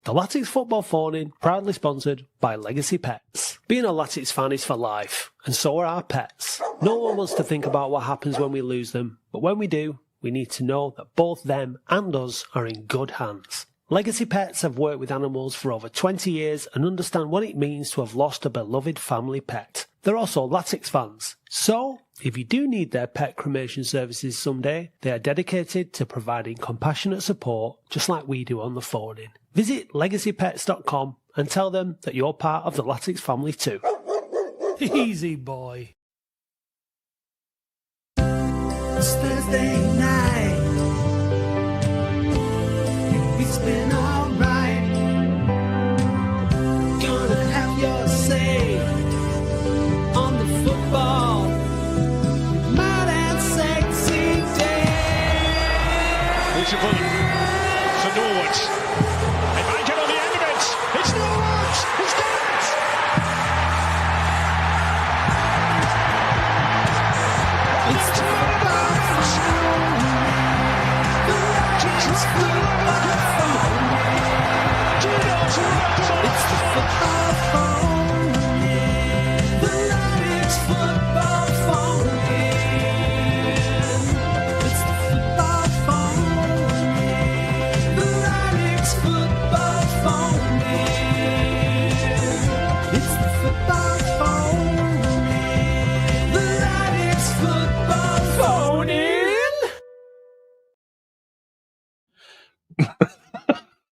The Latics Football Phone-In, proudly sponsored by Legacy Pets. Being a Latics fan is for life, and so are our pets. No one wants to think about what happens when we lose them, but when we do, we need to know that both them and us are in good hands. Legacy Pets have worked with animals for over 20 years and understand what it means to have lost a beloved family pet. They're also Latics fans, so if you do need their pet cremation services someday, they are dedicated to providing compassionate support just like we do on the phone-in. Visit legacypets.com and tell them that you're part of the Latics family too. Easy boy. It's Thursday night. It's been alright. Gonna have your say on the football. Mad and sexy day. Beautiful for Norwood. They might get on the end of it. It's Norwood. He's done it. It's football. It's football. It's the football phone. The Latics football phone. It's the football phone. The Latics football phone. It's the football phone. The Latics football phone.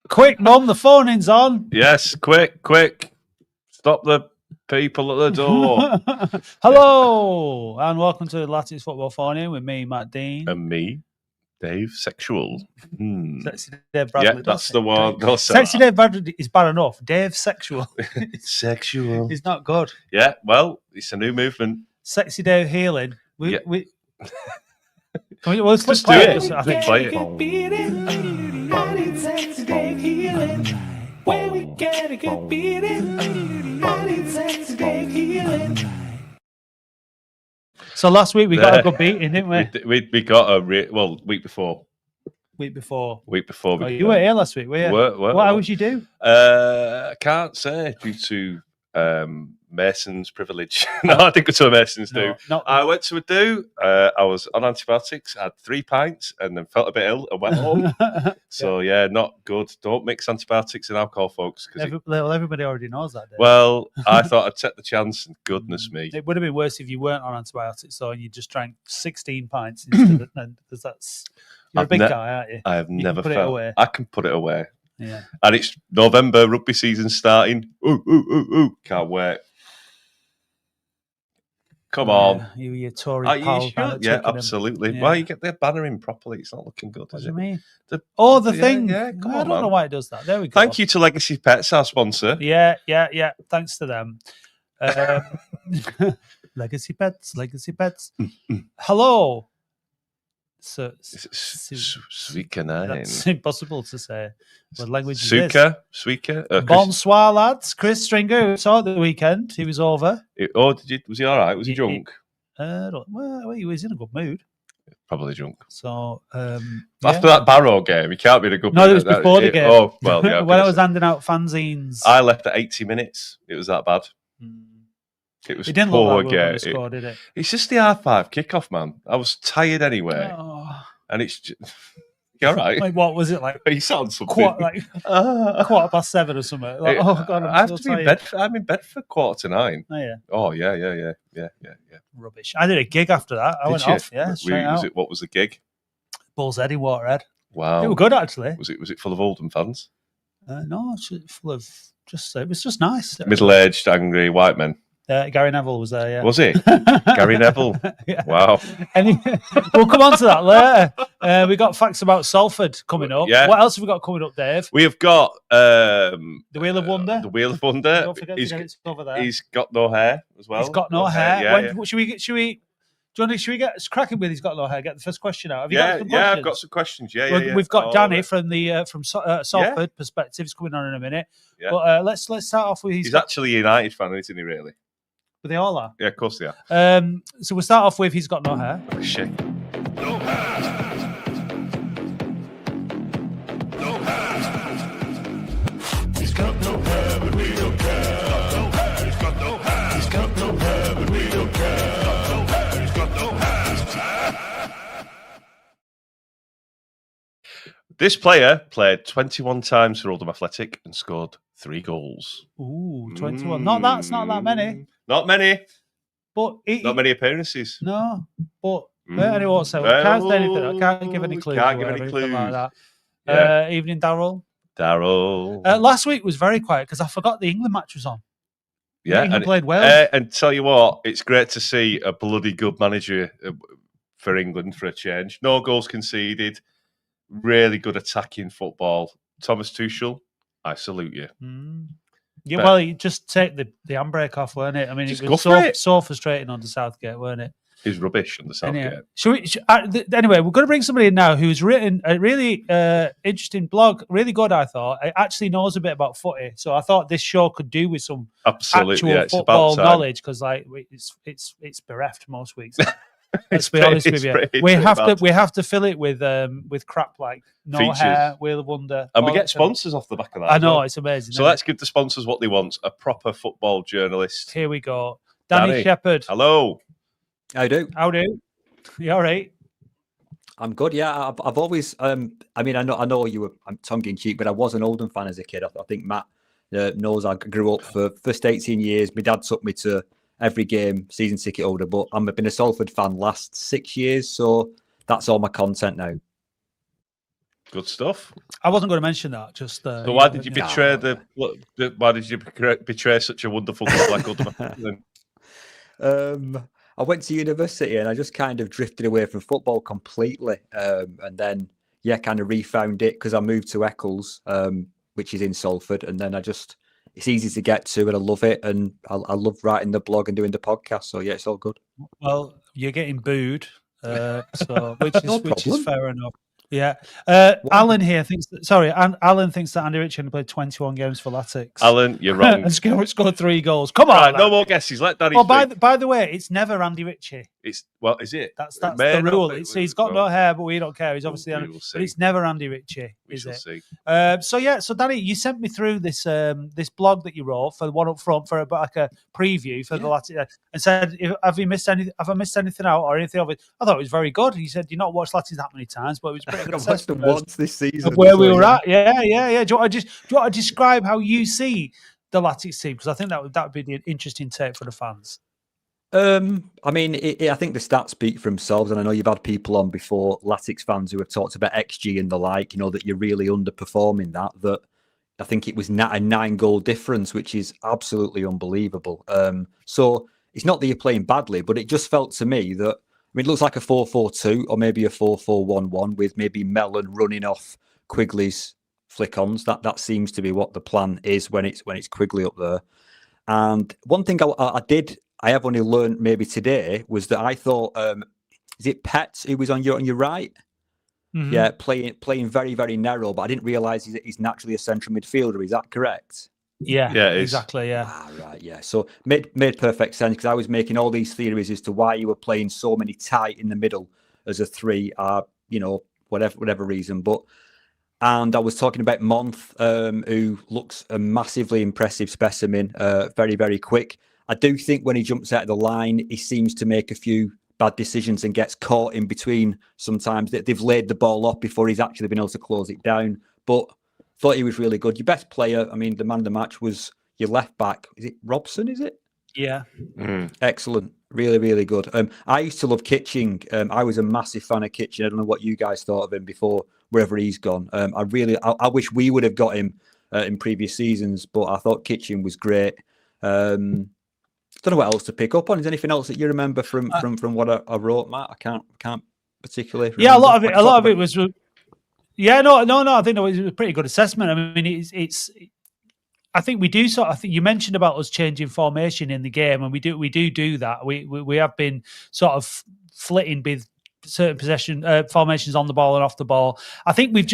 Quick, Mum, the phone-in's on. Yes, quick. Stop the people at the door. Hello, and welcome to the Latics Football Phone-In with me, Matt Dean. And me, Dave Sexual. Sexy Dave Bradley. Yeah, that's the one. No, Sexy Dave Bradley is bad enough. Dave Sexual. Sexual. He's not good. Yeah, well, it's a new movement. Sexy Dave Healing. Yeah. Let's Just play do it. it. I think. Play it. I need sexy Dave healing. Where we get a good beating. I need sexy Dave healing. So last week we got a good beating, didn't we? We got a week before. Week before. Oh, You were here last week, were you? How would you do? I can't say due to Mason's privilege. No, I think it's what Masons do. I went to a do. I was on antibiotics. I had 3 pints and then felt a bit ill and went home. So yeah, not good. Don't mix antibiotics and alcohol, folks. Everybody already knows that. Well, I thought I'd take the chance, and goodness me, it would have been worse if you weren't on antibiotics, so you just drank 16 pints instead of, because that's you're a big guy, aren't you? I have never put it felt. away. I can put it away. Yeah, and it's November, rugby season starting. Ooh! Can't wait. Come on. You your Tory pal. Yeah, absolutely. Yeah. Why you get their banner in properly? It's not looking good, What is do it? you mean? The thing. Yeah, come on, I don't know why it does that. There we go. Thank you to Legacy Pets, our sponsor. Yeah. Thanks to them. Legacy Pets. Hello. So, Suika. That's impossible to say. What language is this? Suika. Bonsoir, lads. Chris Stringer, who saw it the weekend. He was over. Was he all right? Was he drunk? Well, he was in a good mood. Probably drunk. So after that Barrow game, he can't be in a good mood. No, it was before the game. Oh, well, yeah. When I was handing out fanzines. I left at 80 minutes. It was that bad. It was didn't poor look like game. we scored, did it? It's just the R5 kickoff, man. I was tired anyway. Oh. And it's just... You all right? Like, what was it like? You sound something. Quarter past 7 or something. Like, oh, God, I have to be in bed. I'm in bed for 8:45. Oh, yeah. Oh, yeah. Rubbish. I did a gig after that. I went off. Yeah, straight out. What was the gig? Bull's Head in Waterhead. Wow. It was good, actually. Was it full of Oldham fans? No, it's full of it was just nice. Middle-aged, angry white men. Gary Neville was there, yeah. Was he? Gary Neville? Yeah. Wow. We'll come on to that later. We got facts about Salford coming up. Yeah. What else have we got coming up, Dave? We have got... the Wheel of Wonder. The Wheel of Wonder. Don't forget to get it over there. He's got no hair as well. He's got no hair. Yeah. Should we get cracking with? He's got no hair. Get the first question out. Have you got some questions? questions? I've got some questions. Yeah. We've got Danny from the Salford perspective. He's coming on in a minute. Yeah. But let's start off with he's actually a United fan, isn't he? Really? But they all are. Yeah, of course they are. So we'll start off with he's got no hair. Oh, shit. No hair. This player played 21 times for Oldham Athletic and scored 3 goals. Ooh, 21. That's not that many. Not many. But not many appearances. No, but anyway, so can't say anything. I can't give any clues. Can't give any clues. Like that. Yeah. Evening, Darryl. Darryl. Last week was very quiet because I forgot the England match was on. Yeah, England played well. And tell you what, it's great to see a bloody good manager for England for a change. No goals conceded. Really good attacking football. Thomas Tuchel, I salute you. Yeah, well, you just take the handbrake off, weren't it? I mean, it was so frustrating under Southgate, weren't it? He's rubbish on the Southgate. Anyway, we're going to bring somebody in now who's written a really interesting blog, really good, I thought. It actually knows a bit about footy, so I thought this show could do with some actual football knowledge because, like, it's bereft most weeks. Let's be honest with you. We have to fill it with crap like no features. Hair, Wheel of Wonder, and we get sponsors off the back of that. I know, it's amazing. So let's give the sponsors what they want: a proper football journalist. Here we go, Danny Shepherd. Hello. How do? You all right? I'm good. Yeah, I've always. I mean, I know you were. I'm tongue in cheek, but I was an Oldham fan as a kid. I think Matt knows I grew up for first 18 years. My dad took me to every game, season ticket holder, but I've been a Salford fan last 6 years, so that's all my content now. Good stuff. I wasn't going to mention that. Just so why did you betray why did you betray such a wonderful club like Oldham? I went to university and I just kind of drifted away from football completely, and then kind of refound it because I moved to Eccles, which is in Salford, and then it's easy to get to and I love it, and I love writing the blog and doing the podcast. So yeah, it's all good. Well, you're getting booed, which is fair enough. Yeah. Alan here Alan thinks that Andy Ritchie only played 21 games for Latics. Alan, you're wrong. And scored 3 goals. Come on. No more guesses. Let Danny speak. By the way, it's never Andy Ritchie. Is it? That's the rule. He's got no hair, but we don't care. He's obviously but it's never Andy Ritchie, is it? See. So Danny, you sent me through this this blog that you wrote for the one up front for like a preview for the Latics, and said, have I missed anything out or anything of it? I thought it was very good. He said, you've not watched Latics that many times, but it was pretty good. I've watched them once this season. Where we were at. Yeah. Do you want to describe how you see the Latics team? Because I think that would be an interesting take for the fans. I mean, I think the stats speak for themselves, and I know you've had people on before, Latics fans, who have talked about XG and the like, that you're really underperforming that I think it was a 9-goal difference, which is absolutely unbelievable. So it's not that you're playing badly, but it just felt to me that, it looks like a 4-4-2 or maybe a 4-4-1-1 with maybe Mellon running off Quigley's flick-ons. That seems to be what the plan is when it's Quigley up there. And one thing I have only learned maybe today was that I thought, is it Pets who was on your right? Mm-hmm. Yeah, playing very, very narrow, but I didn't realise he's naturally a central midfielder. Is that correct? Yeah, exactly. Yeah. Right. Yeah. So made perfect sense because I was making all these theories as to why you were playing so many tight in the middle as a 3. Whatever reason, and I was talking about Month, who looks a massively impressive specimen, very, very quick. I do think when he jumps out of the line, he seems to make a few bad decisions and gets caught in between. Sometimes they've laid the ball off before he's actually been able to close it down. But thought he was really good. Your best player, I mean, the man of the match was your left back. Is it Robson, is it? Yeah. Excellent. Really, really good. I used to love Kitching. I was a massive fan of Kitching. I don't know what you guys thought of him before, wherever he's gone. I wish we would have got him in previous seasons, but I thought Kitching was great. Don't know what else to pick up on. Is there anything else that you remember from what I wrote, Matt? I can't particularly remember. Yeah, a lot of it was. Yeah, no. I think it was a pretty good assessment. I mean, it's. I think we do I think you mentioned about us changing formation in the game, and we do that. We have been sort of flitting with certain possession formations on the ball and off the ball. I think we've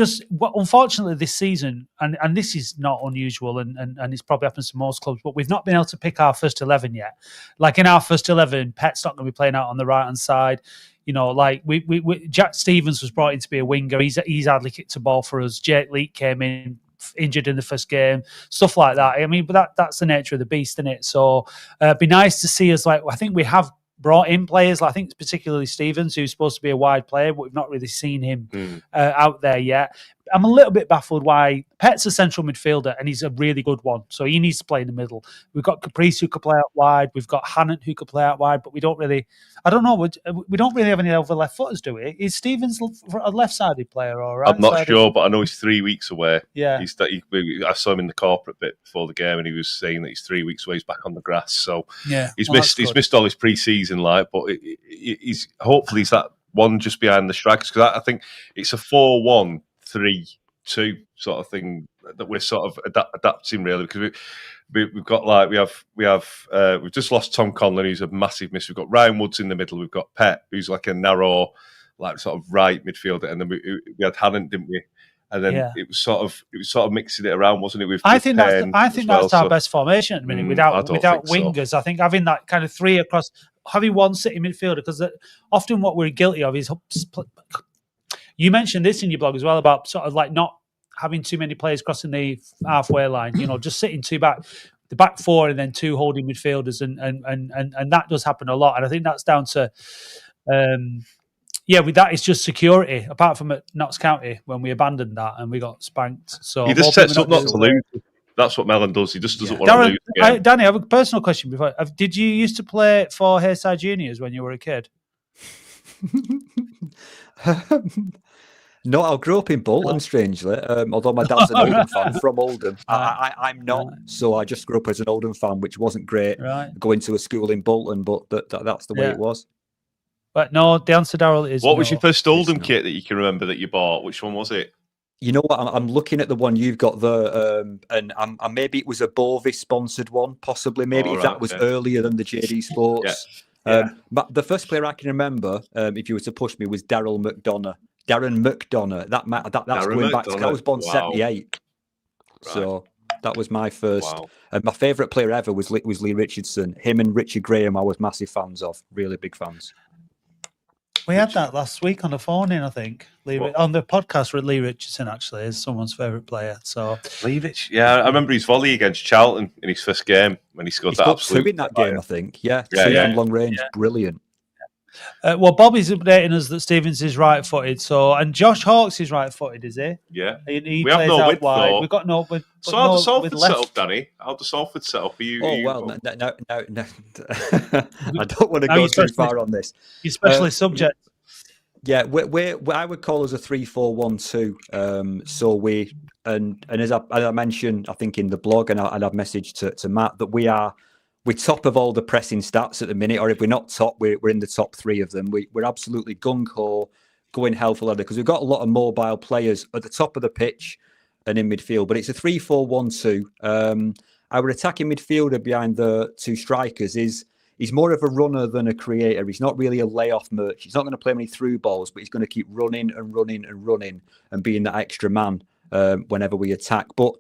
unfortunately this season, and this is not unusual, and it's probably happens to most clubs, but we've not been able to pick our first 11 yet. Like in our first 11, Pet's not going to be playing out on the right hand side. Like we Jack Stevens was brought in to be a winger. He's hardly kicked a ball for us. Jake Leake came in injured in the first game, stuff like that. I mean, but that's the nature of the beast, isn't it? So it'd be nice to see us. Like, I think we have brought in players. I think particularly Stevens, who's supposed to be a wide player, but we've not really seen him out there yet. I'm a little bit baffled why Pet's a central midfielder and he's a really good one. So he needs to play in the middle. We've got Caprice who could play out wide. We've got Hannant who could play out wide, but we don't really, I don't know, we don't really have any other left footers, do we? Is Stevens a left-sided player or right? I'm not sure, but I know he's 3 weeks away. Yeah. I saw him in the corporate bit before the game and he was saying that he's 3 weeks away, he's back on the grass. So yeah, he's missed all his pre-season, but he's hopefully he's that one just behind the strikers, because I think it's a 4-1-3-2 sort of thing that we're sort of adapting really, because we've got we've just lost Tom Conlon, who's a massive miss. We've got Ryan Woods in the middle. We've got Pet, who's like a narrow, like sort of right midfielder, and then we had Hannant, didn't we? And then it was sort of mixing it around, wasn't it? I think that's our best formation at the minute without wingers. So. I think having that kind of three across, having one sitting midfielder, because often what we're guilty of is, you mentioned this in your blog as well about sort of like not having too many players crossing the halfway line. Just sitting the back four, and then two holding midfielders, and that does happen a lot. And I think that's down to. With that, it's just security. Apart from at Notts County, when we abandoned that and we got spanked. So he just sets up not to lose. That's what Mellon does. He just doesn't want to lose again. Danny, I have a personal question before. Did you used to play for Hayside Juniors when you were a kid? No, I grew up in Bolton, strangely. Although my dad's an Oldham fan from Oldham. I'm not. So I just grew up as an Oldham fan, which wasn't great. Right. Going to a school in Bolton, but that's the way it was. But no, the answer, Darryl, is what was your first Oldham kit that you can remember that you bought? Which one was it? You know what? I'm looking at the one you've got there, and maybe it was a Bovis sponsored one, possibly. Maybe that was earlier than the JD Sports. But the first player I can remember, if you were to push me, was Darren McDonough. That's going back to, I was born 78, right. So that was my first. Wow. And my favourite player ever was Lee Richardson. Him and Richard Graham, I was massive fans of. Really big fans. We had that last week on the phone I think. On the podcast with Lee Richardson, actually, is someone's favourite player. So Lee Rich, I remember his volley against Charlton in his first game when he scored that absolute. Two in that game, I think. From long range, brilliant. Well, Bobby's updating us that Stevens is right-footed, and Josh Hawkes is right-footed, is he? Yeah. He we have no width, wide. though. We've got no width. So how does Salford set up, Danny? How does Salford set up? No. I don't want to go too far on this. You're specially subject. Yeah, I would call us a 3-4-1-2. So we and as I mentioned, I think in the blog, and I've messaged to Matt that we're top of all the pressing stats at the minute, or if we're not top, we're in the top three of them. We're absolutely gung-ho, going hell for leather, because we've got a lot of mobile players at the top of the pitch and in midfield. But it's a 3-4-1-2. Our attacking midfielder behind the two strikers he's more of a runner than a creator. He's not really a layoff merch. He's not going to play many through balls, but he's going to keep running and being that extra man whenever we attack. But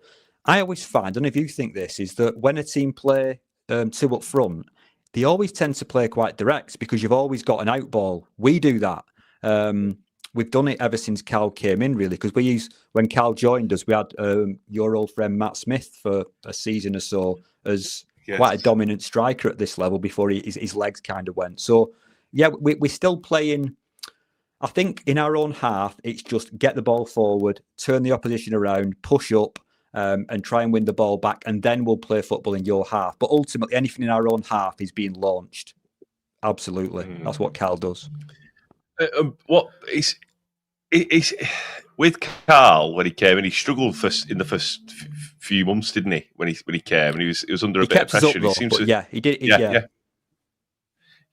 I always find, I don't know if you think this, is that when a team play two up front, they always tend to play quite direct because you've always got an out ball. We do that. We've done it ever since Cal came in, really, because when Cal joined us, we had your old friend Matt Smith for a season or so as quite a dominant striker at this level before his legs kind of went. So, we're still playing. I think in our own half, it's just get the ball forward, turn the opposition around, push up, and try and win the ball back, and then we'll play football in your half. But ultimately, anything in our own half is being launched. Absolutely. That's what Cal does. What is with Carl when he came and he struggled in the first few months, didn't he? When he came and he was under a bit of pressure. He did.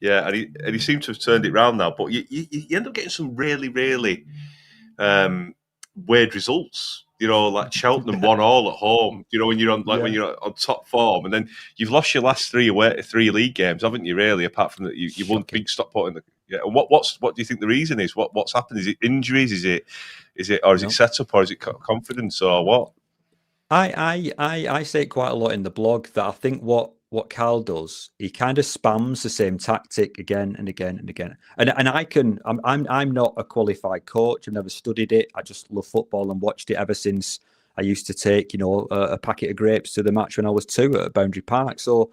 Yeah, and he seemed to have turned it around now. But you end up getting some really, really weird results. Like Cheltenham 1-1 at home. When you're on when you're on top form, and then you've lost your last three league games, haven't you? Really, apart from that, you won big Stockport in the. Yeah, and what do you think the reason is? What's happened? Is it injuries? Is it it setup, or is it confidence, or what? I say it quite a lot in the blog that I think what Cal does, he kind of spams the same tactic again and again and again. And I'm not a qualified coach. I've never studied it. I just love football and watched it ever since I used to take a packet of grapes to the match when I was 2 at Boundary Park. So.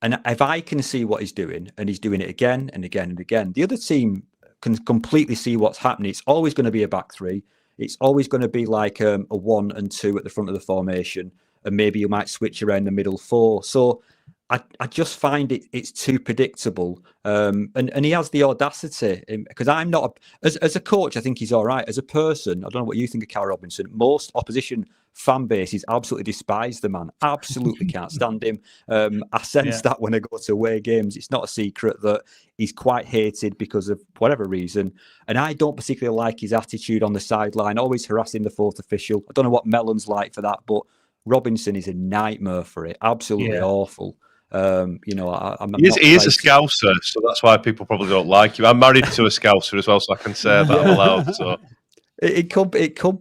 And if I can see what he's doing, and he's doing it again and again and again, the other team can completely see what's happening. It's always going to be a back three. It's always going to be like a 1 and 2 at the front of the formation, and maybe you might switch around the middle 4. So I just find it's too predictable. And he has the audacity, because I'm not as a coach. I think he's all right. As a person, I don't know what you think of Cal Robinson. Most opposition fan bases absolutely despise the man. Absolutely can't stand him. I sense that when I go to away games. It's not a secret that he's quite hated because of whatever reason. And I don't particularly like his attitude on the sideline, always harassing the fourth official. I don't know what Mellon's like for that, but Robinson is a nightmare for it. Absolutely awful. I'm he is a Scouser, so that's why people probably don't like him. I'm married to a Scouser as well, so I can say that aloud. So it could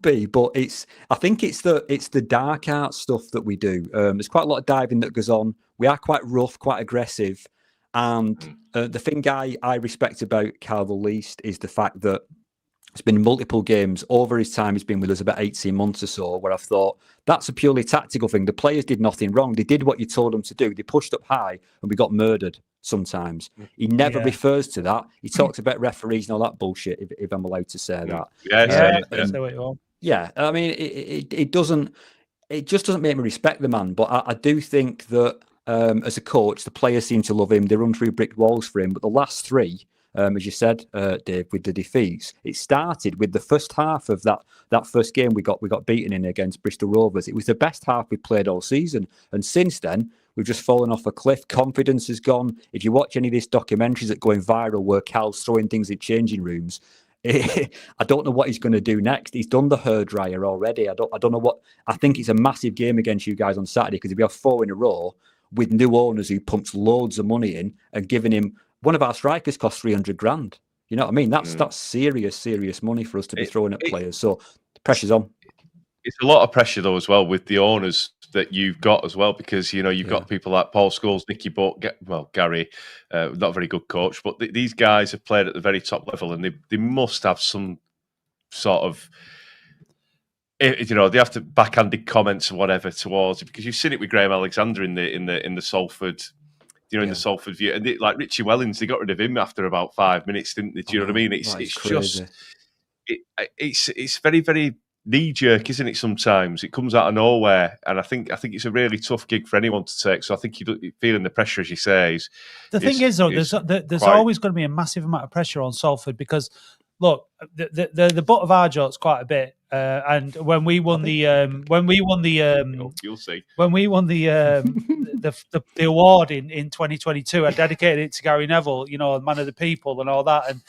be, but I think it's the dark art stuff that we do. There's quite a lot of diving that goes on. We are quite rough, quite aggressive, and the thing I respect about Cal the least is the fact that it's been multiple games over his time. He's been with us about 18 months or so, where I've thought that's a purely tactical thing. The players did nothing wrong. They did what you told them to do. They pushed up high and we got murdered sometimes. He never refers to that. He talks about referees and all that bullshit, if I'm allowed to say that. Yeah, I mean, it just doesn't make me respect the man. But I do think that as a coach, the players seem to love him. They run through brick walls for him. But the last 3, as you said, Dave, with the defeats, it started with the first half of that first game we got beaten in against Bristol Rovers. It was the best half we played all season, and since then we've just fallen off a cliff. Confidence has gone. If you watch any of these documentaries that are going viral where Cal's throwing things in changing rooms, I don't know what he's going to do next. He's done the hairdryer already. I don't know what. I think it's a massive game against you guys on Saturday, because if we have 4 in a row with new owners who pumped loads of money in and giving him. One of our strikers cost 300 grand. You know what I mean? That's serious money for us to be throwing at players. So the pressure's on. It's a lot of pressure though as well with the owners that you've got as well, because you've got people like Paul Scholes, Nicky Butt, Gary, not a very good coach, but these guys have played at the very top level, and they must have some sort of. They have to backhanded comments or whatever towards it, because you've seen it with Graham Alexander in the Salford. In the Salford view, and like Richie Wellings, they got rid of him after about 5 minutes, didn't they? Do you know what I mean? It's just it's very, very knee jerk, isn't it? Sometimes it comes out of nowhere, and I think it's a really tough gig for anyone to take. So I think you feeling the pressure, as you say. The thing is, though, there's always going to be a massive amount of pressure on Salford, because look, the butt of our jokes quite a bit. And when we won the you'll see. When we won the award in 2022, I dedicated it to Gary Neville, man of the people and all that, and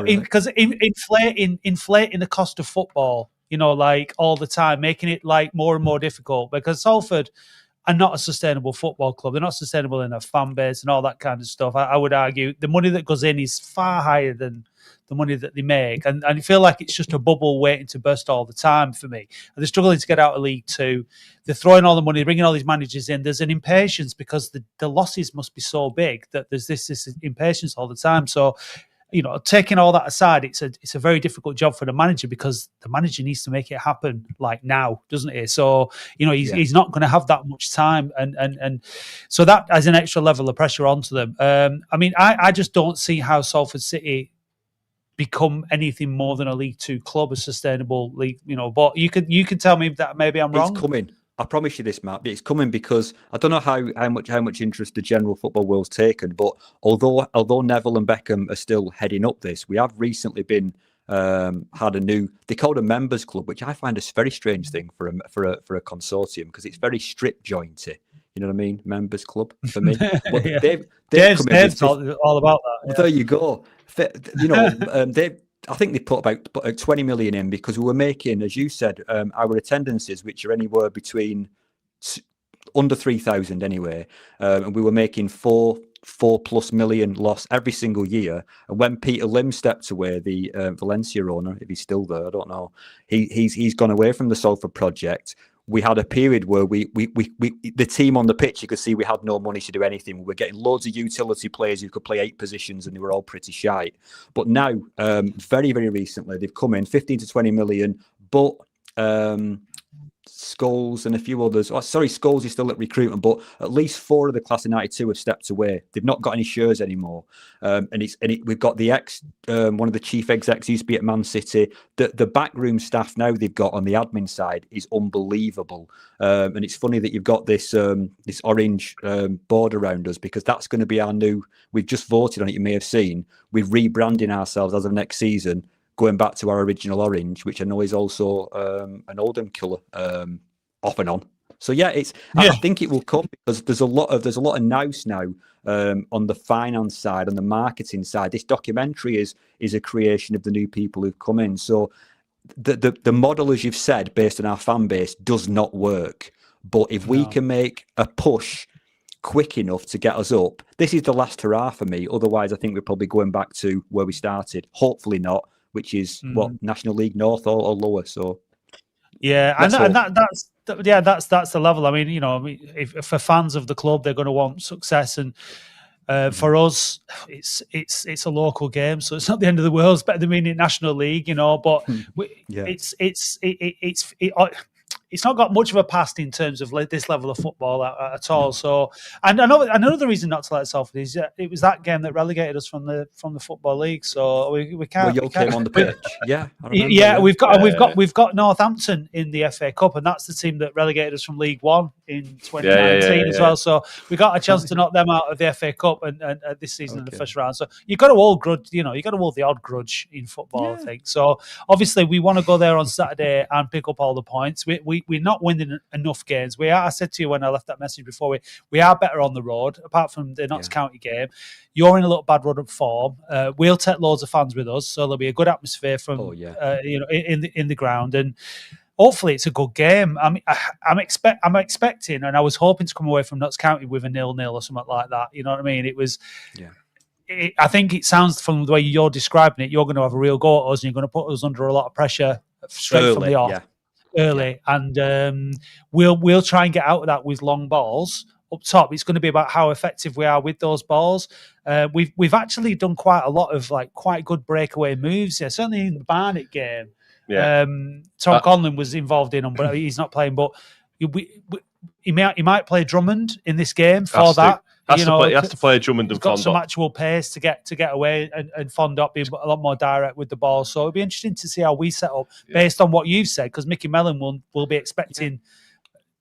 because inflating the cost of football, like all the time, making it like more and more difficult, because Salford are not a sustainable football club. They're not sustainable in their fan base and all that kind of stuff. I would argue the money that goes in is far higher than the money that they make. And I feel like it's just a bubble waiting to burst all the time for me. And they're struggling to get out of League Two. They're throwing all the money, bringing all these managers in. There's an impatience because the losses must be so big that there's this impatience all the time. So, taking all that aside, it's a very difficult job for the manager, because the manager needs to make it happen like now, doesn't he? So, he's not going to have that much time. And so that has an extra level of pressure onto them. I just don't see how Salford City become anything more than a League Two club, a sustainable league, but you could tell me that maybe I'm wrong. It's coming. I promise you this, Matt. It's coming, because I don't know how much interest the general football world's taken, but although Neville and Beckham are still heading up this, we have recently been had a new. They called a members club, which I find a very strange thing for a consortium, because it's very strip jointy. You know what I mean? Members club for me. But Dave's all about that. Yeah. Well, there you go. I think they put about 20 million in, because we were making, as you said, our attendances, which are anywhere between under 3,000 anyway, and we were making 4+ million loss every single year. And when Peter Lim stepped away, the Valencia owner, if he's still there, I don't know, he's gone away from the Salford project. We had a period where we the team on the pitch, you could see we had no money to do anything. We were getting loads of utility players who could play 8 positions, and they were all pretty shite. But now, very, very recently, they've come in 15 to 20 million, but Scholes and a few others. Oh, sorry, Scholes is still at recruitment, but at least 4 of the class of '92 have stepped away. They've not got any shares anymore, we've got the one of the chief execs used to be at Man City. The backroom staff now they've got on the admin side is unbelievable, and it's funny that you've got this this orange board around us because that's going to be our new. We've just voted on it. You may have seen. We're rebranding ourselves as of next season, going back to our original orange, which I know is also an Oldham colour, off and on. So yeah, I think it will come because there's a lot of nous now on the finance side, on the marketing side. This documentary is a creation of the new people who've come in. So the model, as you've said, based on our fan base, does not work. But if we can make a push quick enough to get us up, this is the last hurrah for me. Otherwise, I think we're probably going back to where we started. Hopefully not, which is what, National League North or lower. So yeah, that's the level. I mean, if for fans of the club, they're going to want success, and for us, it's a local game, so it's not the end of the world. It's better than being in National League, but it's not got much of a past in terms of this level of football at all. No. So, and another reason not to let Salford is it was that game that relegated us from the Football League. So we can't. Well, you came on the pitch, We've got Northampton in the FA Cup, and that's the team that relegated us from League One in 2019 as well. So we got a chance to knock them out of the FA Cup and this season in the first round. So you got to hold grudge, you got to hold the odd grudge in football. I think so. Obviously, we want to go there on Saturday and pick up all the points. We're not winning enough games. I said to you when I left that message before, we are better on the road, apart from the Notts County game. You're in a little bad run of form. We'll take loads of fans with us, so there'll be a good atmosphere from in the ground, and hopefully it's a good game. I'm expecting, and I was hoping to come away from Notts County with a 0-0 or something like that. You know what I mean? It was. Yeah. I think it sounds from the way you're describing it, you're going to have a real go at us, and you're going to put us under a lot of pressure straight from the off. Early, and we'll try and get out of that with long balls up top. It's going to be about how effective we are with those balls. We've actually done quite a lot of quite good breakaway moves here. Certainly in the Barnet game, Tom Conlon was involved in them, but he's not playing. But he might play Drummond in this game for that. He has to play Drummond and Fondop. Got some actual pace to get away, and Fondop being a lot more direct with the ball. So it'll be interesting to see how we set up based on what you've said, because Mickey Mellon will be expecting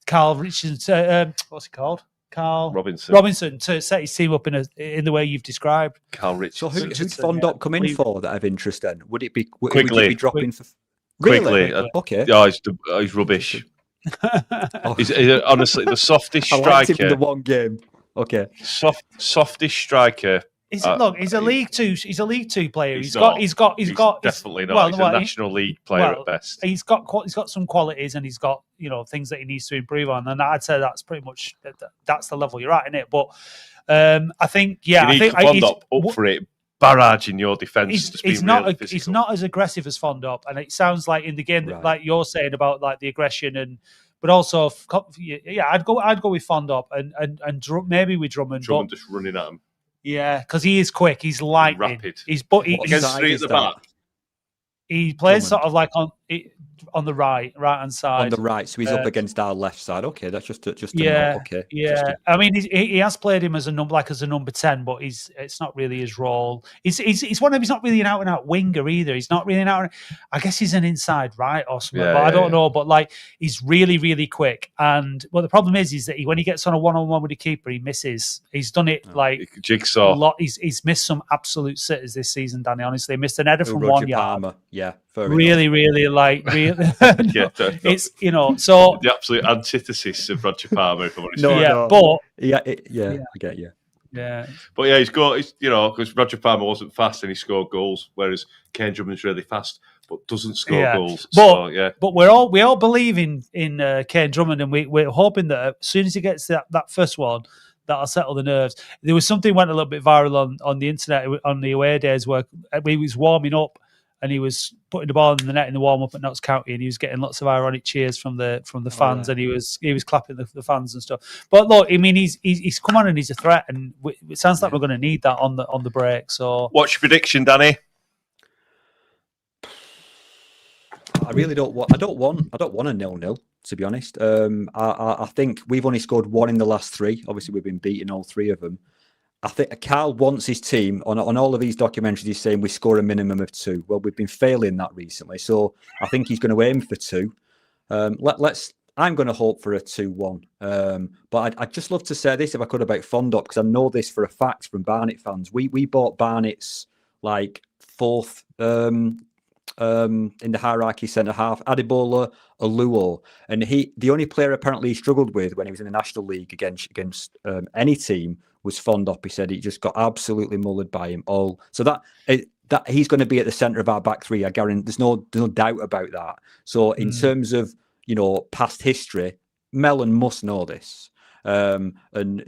Carl Richardson. What's he called? Carl Robinson to set his team up in the way you've described. Carl Richardson. So who's Fondop coming for that of interest then? Would it be Quickly? Would you be dropping for Quickly? Okay. Oh, he's rubbish. He's honestly the softest striker. I liked him in the one game. Okay. Softest striker. He's a League Two. He's a League Two player. He's definitely not. He's a National League player at best. He's got some qualities, and he's got things that he needs to improve on. And I'd say that's pretty much that's the level you're at, isn't it? But I think you need Fondop up for it. Barrage in your defence. He's not as aggressive as Fondop, and it sounds like in the game that, like you're saying about the aggression but also, I'd go with Fondop and maybe with Drummond. Drummond just running at him. Yeah, because he is quick. He's lightning. Rapid. He's against three at the back. He plays sort of like on the right hand side. On the right, so he's up against our left side. Okay, that's just yeah, okay. Yeah, I mean, he has played him as a number 10, but it's not really his role. He's not really an out and out winger either. He's not really an out. I guess he's an inside right or something, but I don't know. But he's really, really quick. And the problem is that when he gets on a 1-on-1 with the keeper, he misses. He's done it jigsaw. A lot. He's missed some absolute sitters this season, Danny. Honestly, he missed an header from 1 yard. Palmer. Yeah. Really, it's so the absolute antithesis of Roger Palmer. If I'm honest. I get you. Yeah, but he's because Roger Palmer wasn't fast and he scored goals, whereas Kane Drummond's really fast but doesn't score goals. But we all believe in Kane Drummond, and we're hoping that as soon as he gets that first one, that'll settle the nerves. There was something went a little bit viral on the internet on the away days where he was warming up. And he was putting the ball in the net in the warm up at Notts County, and he was getting lots of ironic cheers from the fans, and he was clapping the fans and stuff. But look, I mean, he's come on and he's a threat, and it sounds like we're going to need that on the break. So, what's your prediction, Danny? I really don't want. I don't want a 0-0. to be honest. I think we've only scored 1 in the last 3. Obviously, we've been beating all 3 of them. I think Carl wants his team, on all of these documentaries, he's saying we score a minimum of 2. Well, we've been failing that recently. So I think he's going to aim for 2. I'm going to hope for a 2-1. But I'd just love to say this, if I could, about Fondop, because I know this for a fact from Barnet fans. We bought Barnet's like 4th in the hierarchy centre half, Adebola Oluo, and the only player apparently he struggled with when he was in the National League against any team was Fondop. He said he just got absolutely mullered by him all. So that he's going to be at the centre of our back 3. I guarantee there's no doubt about that. So in terms of past history, Mellon must know this. And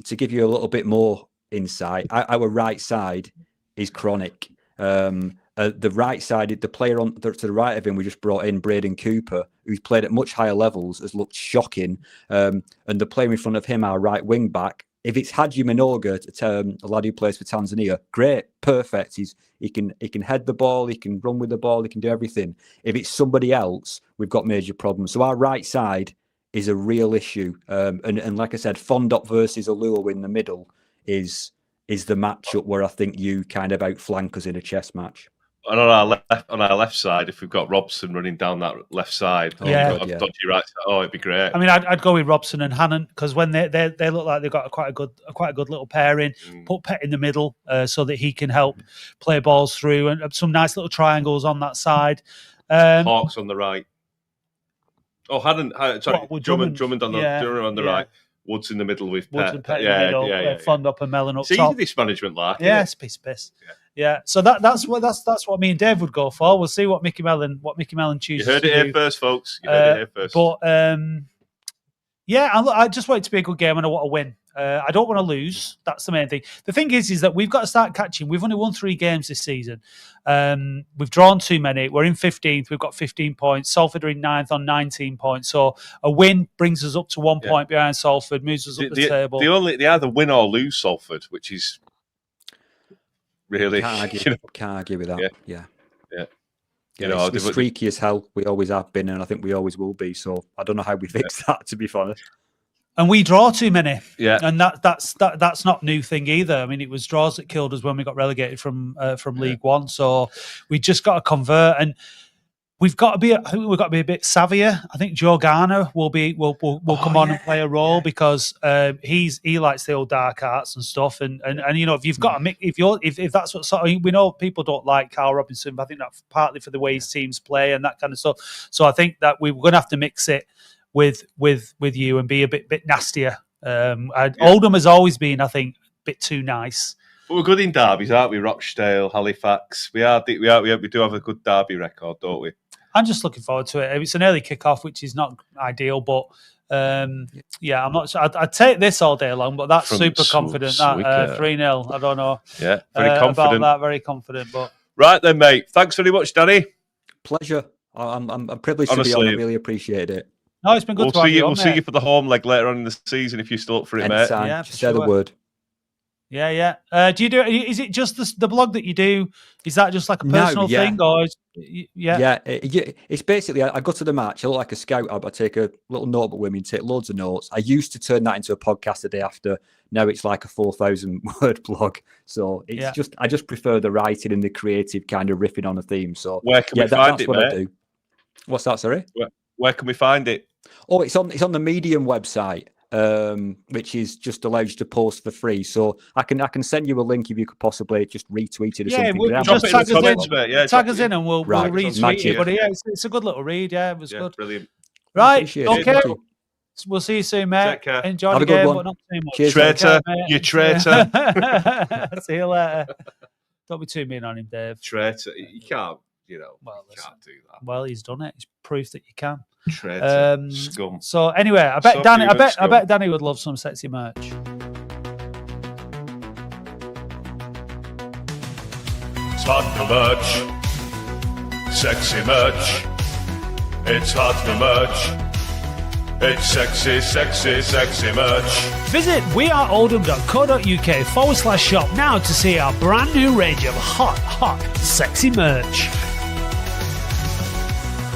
to give you a little bit more insight, our right side is chronic. The right side, the player to the right of him, we just brought in Braden Cooper, who's played at much higher levels, has looked shocking. And the player in front of him, our right wing back, if it's Haji Minoga, a lad who plays for Tanzania, great, perfect. He can head the ball, he can run with the ball, he can do everything. If it's somebody else, we've got major problems. So our right side is a real issue. And like I said, Fondop versus Oluo in the middle is the matchup where I think you kind of outflank us in a chess match. And on our left side, if we've got Robson running down that left side, dodgy right side, it'd be great. I mean, I'd go with Robson and Hannon, because when they look like they've got quite a good little pairing. Put Pett in the middle so that he can help play balls through, and some nice little triangles on that side. Hawks on the right. Oh, Hannon, sorry, Drummond on the right. Woods in the middle with Pett. And Pett in the middle. Fondop and Mellon up top. It's easy, this management, like. Yeah, it's piss. Yeah. So that's what me and Dave would go for. We'll see what Mickey Mellon chooses. You heard it here first, folks. But I just want it to be a good game, and I want to win. I don't want to lose. That's the main thing. The thing is that we've got to start catching. We've only won 3 games this season. We've drawn too many. We're in 15th. We've got 15 points. Salford are in 9th on 19 points. So a win brings us up to 1 point behind Salford, moves us up the table. They either win or lose Salford, which is really... Can't argue with that. Yeah. We're streaky as hell. We always have been, and I think we always will be. So I don't know how we fix that, to be honest. And we draw too many, and that's not a new thing either. I mean, it was draws that killed us when we got relegated from League One. So we just got to convert, and we've got to be a bit savvier. I think Joe Garner will come on and play a role because he likes the old dark arts and stuff. And if you've got if that's what sort of, we know people don't like Carl Robinson, but I think that's partly for the way his teams play and that kind of stuff. So I think that we're going to have to mix it with you and be a bit nastier. Oldham has always been, I think, a bit too nice. But we're good in derbies, aren't we? Rochdale, Halifax. We do have a good derby record, don't we? I'm just looking forward to it. It's an early kickoff, which is not ideal, but I'm not sure. I'd take this all day long, but that's super confident. That 3-0. I don't know. Yeah, very confident about that. Very confident, but right then, mate. Thanks very much, Danny. Pleasure. I'm privileged to be on. I really appreciate it. No, it's been good. We'll see you for the home leg later on in the season if you're still up for it, mate. Yeah, just say the word. Yeah. Do you do? Is it just the blog that you do? Is that just like a personal thing, or it's basically I go to the match. I look like a scout. I take a little notebook with me and take loads of notes. I used to turn that into a podcast the day after. Now it's like a 4,000 word blog. So it's I just prefer the writing and the creative kind of riffing on a theme. So where can we find that's it, what mate? I do. What's that? Sorry. Where can we find it? Oh, it's on the Medium website, which is just allows you to post for free. So I can send you a link if you could possibly just retweet it or something. Just tag us in, mate. Yeah, tag us in and we'll retweet it. But it's a good little read. Yeah, it was good. Brilliant. Right. Okay. We'll see you soon, mate. Take care. Enjoy the game, but not too much. Cheers, traitor. You traitor. See you later. Don't be too mean on him, Dave. Traitor. You can't. Can't do that. Well, he's done it. It's proof that you can. Traitor, scum. So anyway, I bet Danny would love some sexy merch. Tottenham merch, sexy merch. It's Tottenham merch. It's sexy, sexy, sexy merch. Visit weareoldham.co.uk/shop now to see our brand new range of hot, sexy merch.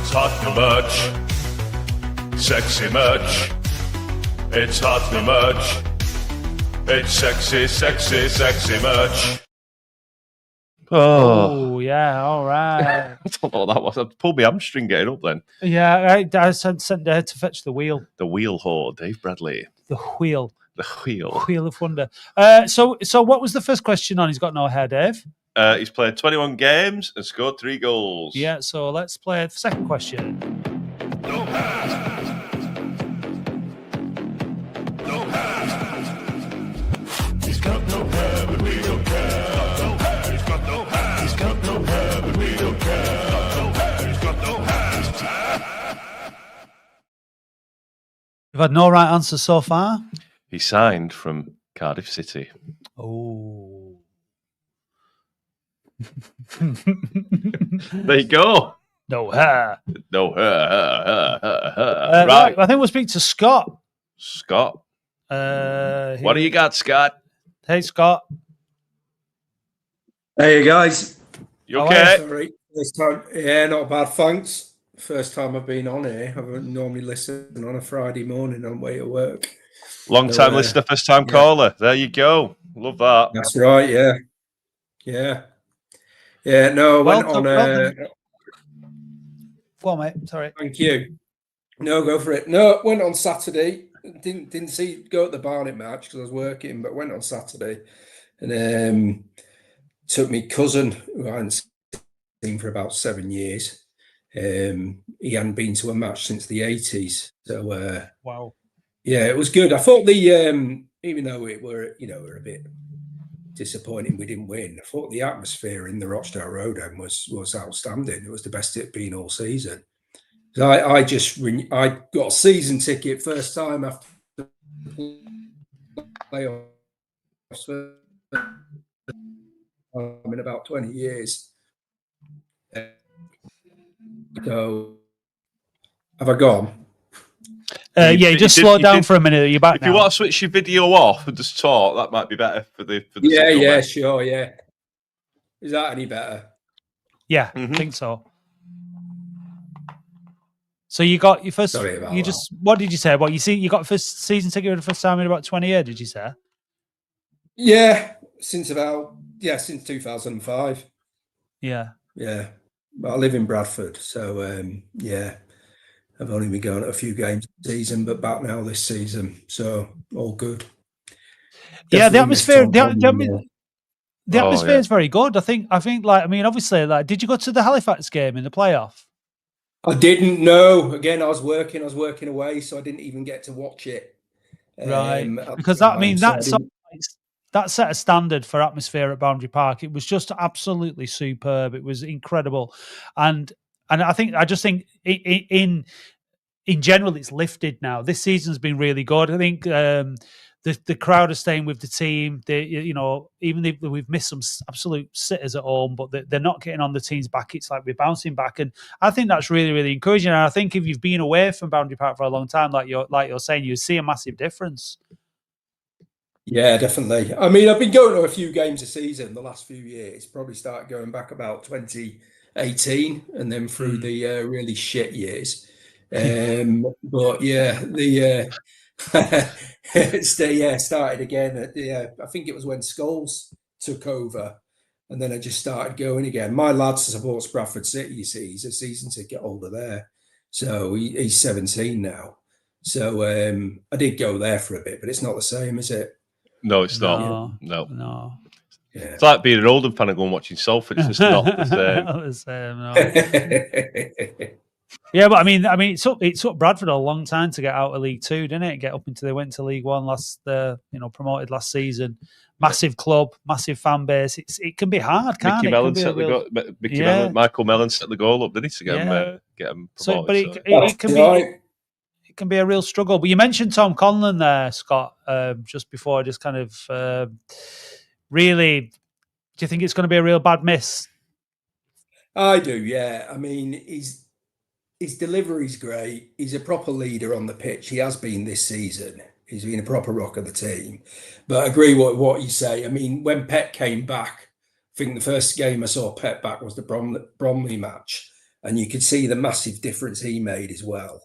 Tottenham merch. Sexy merch. It's Tottenham merch. It's sexy, sexy, sexy merch. Oh, yeah, all right. I don't know what that was. I pulled my hamstring getting up then. Yeah, I sent there to fetch the wheel. The wheel whore, Dave Bradley. The wheel. The wheel. Wheel of Wonder. So what was the first question on? He's got no hair, Dave. He's played 21 games and scored 3 goals. Yeah, so let's play the second question. No hat. No hat. He's got no hair, but we don't care. No hair. He's got no hat. He's got no hair, but we don't care. No hair. He's got no hat. You've had no right answer so far. He signed from Cardiff City. Oh. There you go. No hair. No hair. Right. I think we'll speak to Scott. Scott. What do you got, Scott? Hey, Scott. Hey guys. You okay? Sorry. This time, yeah, not bad. Thanks. First time I've been on here. I don't normally listen on a Friday morning on way to work. Long time listener, first time caller. There you go. Love that. That's right. Yeah. No, I went on. Go on, mate. Sorry. Thank you. No, go for it. No, went on Saturday. Didn't go at the Barnet match because I was working, but went on Saturday and took me cousin who I hadn't seen for about 7 years. He hadn't been to a match since the 80s. So wow. Yeah, it was good. I thought the even though we're a bit disappointing we didn't win, I thought the atmosphere in the Rochdale Road end was outstanding. It was the best it's been all season. So I got a season ticket first time after the playoffs in about 20 years. So have I gone? Yeah, just slow down for a minute. You're back If now. you want to switch your video off and just talk, that might be better for the Yeah, signal, mate. sure, yeah. Is that any better? Yeah, I think so. So you got your first. Sorry about you that. just. What did you say? What you got first season ticket for the first time in about 20 years? Did you say? Yeah, since 2005. Yeah. Yeah, but I live in Bradford, so I've only been going to a few games this season, but back now this season, so all good. Yeah, the Definitely missed atmosphere. Tom Conlon more. The atmosphere is very good. I think. Obviously, did you go to the Halifax game in the playoff? I didn't know. Again, I was working away, so I didn't even get to watch it. Right, because that set a standard for atmosphere at Boundary Park. It was just absolutely superb. It was incredible, and I just think in general it's lifted now. This season's been really good. I think the crowd are staying with the team. Even if we've missed some absolute sitters at home, but they're not getting on the team's back. It's like we're bouncing back, and I think that's really, really encouraging. And I think if you've been away from Boundary Park for a long time, like you're saying, you see a massive difference. Yeah, definitely. I mean, I've been going to a few games a season the last few years. Probably started going back about 2018, and then through the really shit years. But yeah, started again. I think it was when Scholes took over, and then I just started going again. My lad supports Bradford City. You see, he's a season ticket holder there, so he's 17 now. So I did go there for a bit, but it's not the same, is it? No, it's not. No. Yeah. It's like being an Oldham fan and going watching Salford. It's just not the same. Not the same, no. Yeah, but I mean, it took Bradford a long time to get out of League Two, didn't it? They went to League One promoted last season. Massive club, massive fan base. It can be hard, can't Mickey it? Mellon Michael Mellon set the goal up, didn't he, to get him promoted? It can be a real struggle. But you mentioned Tom Conlon there, Scott, just before. Just kind of really, do you think it's going to be a real bad miss? I do, yeah. I mean, his delivery's great. He's a proper leader on the pitch. He has been this season. He's been a proper rock of the team. But I agree with what you say. I mean, when Pet came back, I think the first game I saw Pet back was the Bromley match. And you could see the massive difference he made as well.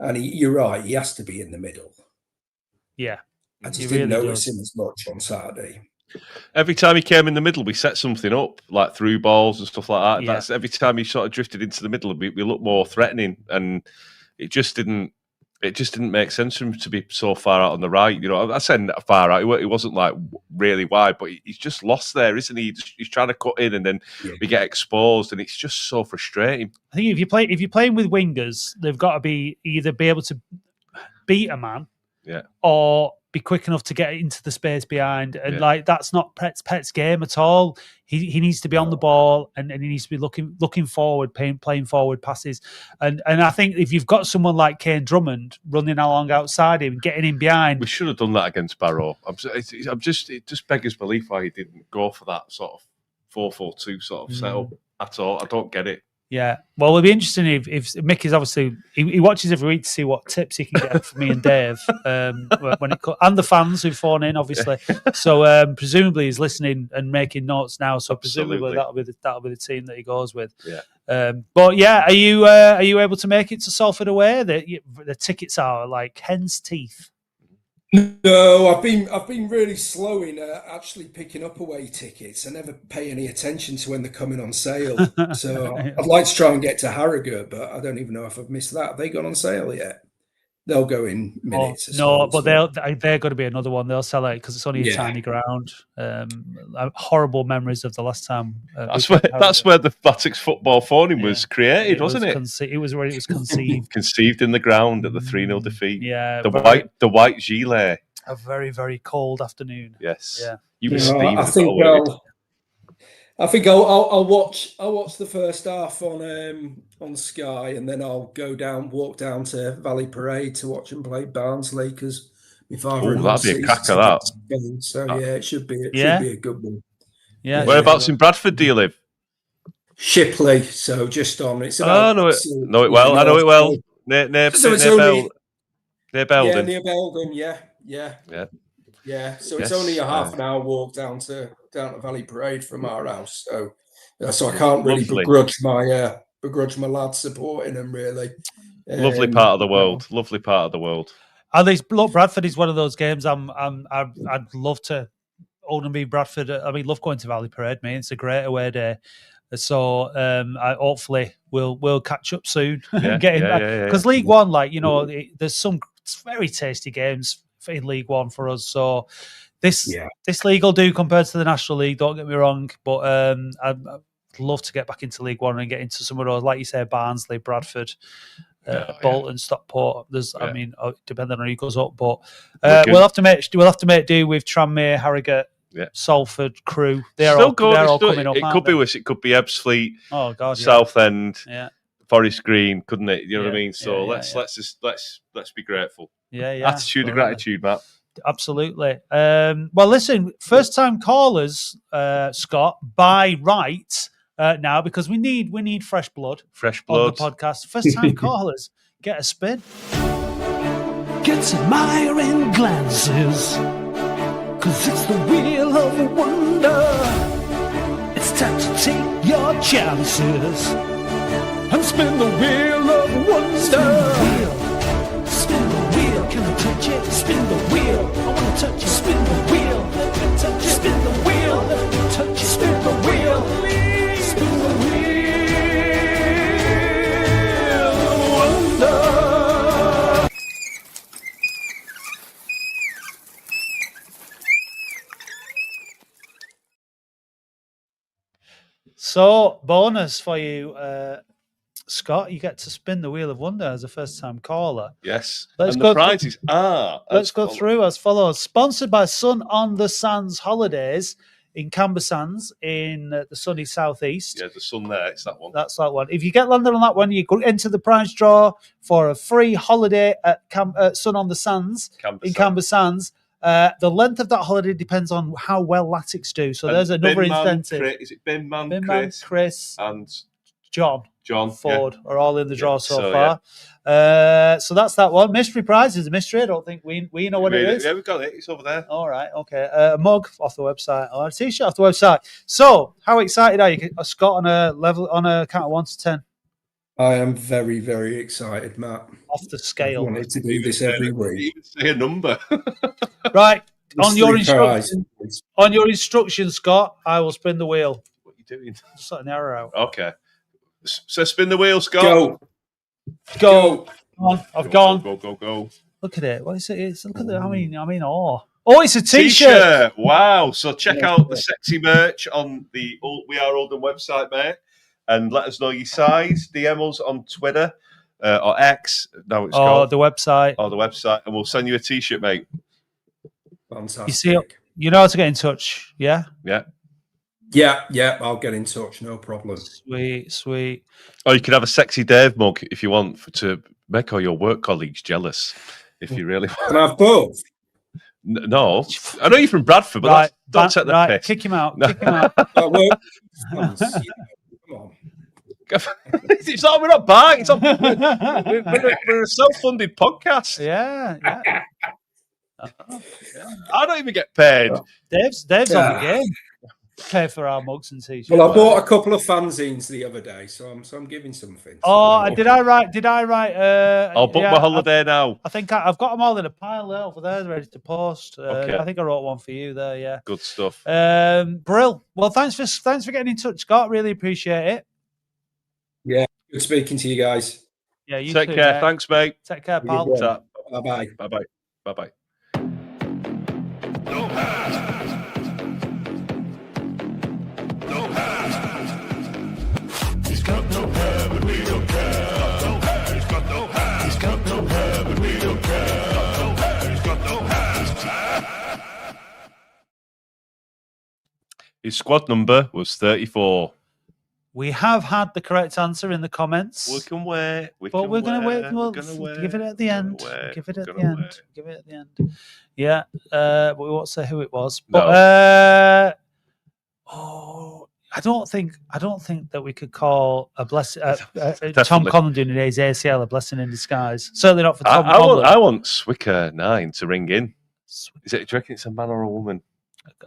And you're right, he has to be in the middle. Yeah. I just He didn't really notice does. him as much on Saturday. Every time he came in the middle, we set something up, like through balls and stuff like that. Yeah. That's every time he sort of drifted into the middle, we looked more threatening, and it just didn't make sense for him to be so far out on the right. You know, I said far out. He wasn't like really wide, but he's just lost there, isn't he? He's trying to cut in, and then we get exposed, and it's just so frustrating. I think if you're playing with wingers, they've got to be either be able to beat a man, or be quick enough to get into the space behind. And like that's not Pet's game at all. He needs to be on the ball, and he needs to be looking forward, playing forward passes. And I think if you've got someone like Kane Drummond running along outside him, getting in behind, we should have done that against Barrow. It just beggars belief why he didn't go for that sort of 4-4-2 sort of setup at all. I don't get it. Yeah, well, it'll be interesting if Mickey's obviously he watches every week to see what tips he can get from me and Dave, and the fans who phone in, obviously. So presumably he's listening and making notes now. So presumably that'll be the team that he goes with. Yeah. But yeah, are you able to make it to Salford away? The tickets are like hen's teeth. No, I've been really slow in actually picking up away tickets. I never pay any attention to when they're coming on sale. So I'd like to try and get to Harrogate, but I don't even know if I've missed that. Have they gone on sale yet? They'll go in minutes. No, but they're going to be another one. They'll sell it because it's only a tiny ground. Horrible memories of the last time. That's where the Latics football phone was created, wasn't it? It was where it was conceived. Conceived in the ground at the 3-0 defeat. Yeah, the white gilet. A very, very cold afternoon. Yes. Yeah. You were steaming. I think I'll watch the first half on Sky, and then I'll walk down to Valley Parade to watch them play Barnsley because my father. That'd be a cracker, that. So it should be a good one. Yeah. Whereabouts in Bradford do you live? Shipley, so just on. It's I know it well. I know it well. Near Belden. Yeah, near Belden. Yeah. So it's only a half an hour walk down to Valley Parade from our house. So I can't really begrudge my lads supporting them. Really, lovely part of the world. Lovely part of the world. At least, look, Bradford is one of those games. I'd love to. Oldham v Bradford. I mean, love going to Valley Parade, mate. It's a great away day. So hopefully we'll catch up soon. Because League One, there's some very tasty games in League One for us. So this league will do compared to the National League. Don't get me wrong, but I'd love to get back into League One and get into some of those, like you say, Barnsley, Bradford, Bolton, Stockport. I mean, depending on who goes up, but we'll have to make do with Tranmere, Harrogate. Yeah. Salford, Crew, they're all coming up. It could be Ebbsfleet. Oh God, Southend, Forest Green, couldn't it? You know what I mean? So let's be grateful. Attitude of gratitude, Matt. Absolutely. Well, listen, first time callers, Scott, by right now because we need fresh blood. Fresh blood on the podcast. First time callers, get a spin. Get admiring glances. 'Cause it's the wheel of wonder. It's time to take your chances and spin the wheel of wonder. Spin the wheel. Can I touch it? Spin the wheel. I wanna touch it. Spin the wheel. Let me touch it. Spin the wheel. Let me touch it. Spin the wheel. Spin the wheel of wonder. So, bonus for you, Scott. You get to spin the wheel of wonder as a first-time caller. Yes. The prizes are. Let's go through as follows. Sponsored by Sun on the Sands Holidays in Camber Sands in the sunny southeast. Yeah, the sun there. It's that one. That's that one. If you get landed on that one, you could enter the prize draw for a free holiday at Sun on the Sands Camber Sands. The length of that holiday depends on how well Latics do. So there's another incentive. Is it Bin Man, Chris, and John Ford are all in the draw so far. Yeah. So that's that one. Mystery prize is a mystery. I don't think we know what it is. Yeah, we've got it. It's over there. All right. Okay. A mug off the website or a T-shirt off the website. So how excited are you, Scott, on a count of 1 to 10? I am very, very excited, Matt. Off the I scale. wanted to do this every week. Even say a number. Right. On your Mystery instruction, Scott, I will spin the wheel. What are you doing? Just letting the arrow out. Okay. So spin the wheel, Scott. Go. Go. Come on. I've gone. Go. Look at it. What is it? Look at it. I'm in awe. Oh, it's a t-shirt. Wow. So check out the sexy merch on the We Are Oldham website, mate. And let us know your size. DM us on Twitter or X. No, it's called. The website. The website. And we'll send you a t-shirt, mate. Fantastic. You see, you know how to get in touch, yeah? Yeah, I'll get in touch, no problem. Sweet. Or you could have a sexy Dave mug if you want to make all your work colleagues jealous, if you really want. Can I have both? No. I know you're from Bradford, but don't take the piss. Kick him out. No. Kick him out. Come on. It's not, we're not buying. It's not, we're a self-funded podcast. Yeah. I don't even get paid. Dave's on the game. Pay for our mugs and t-shirts. Well, I bought a couple of fanzines the other day, so I'm giving something. Did I write? I'll book my holiday now. I think I've got them all in a pile there over there, ready to post. Okay. I think I wrote one for you there. Yeah. Good stuff. Brill. Well, thanks for getting in touch, Scott. Really appreciate it. Yeah. Good speaking to you guys. Yeah. You Take too, care. mate. Thanks, mate. Take care, pal. Bye-bye. Bye-bye. No pass. He's got no hair, but we don't care. He's got no hair. He's got no hair, but we don't care. He's got no hair. His squad number was 34. We have had the correct answer in the comments. We can wait. We're going to wait. We'll give it at the end. Give it at the end. Yeah. But we won't say who it was. But I don't think that we could call a blessing. Tom Conlon doing his ACL a blessing in disguise. Certainly not for Tom Conlon. I want Swicker 9 to ring in. Do you reckon it's a man or a woman?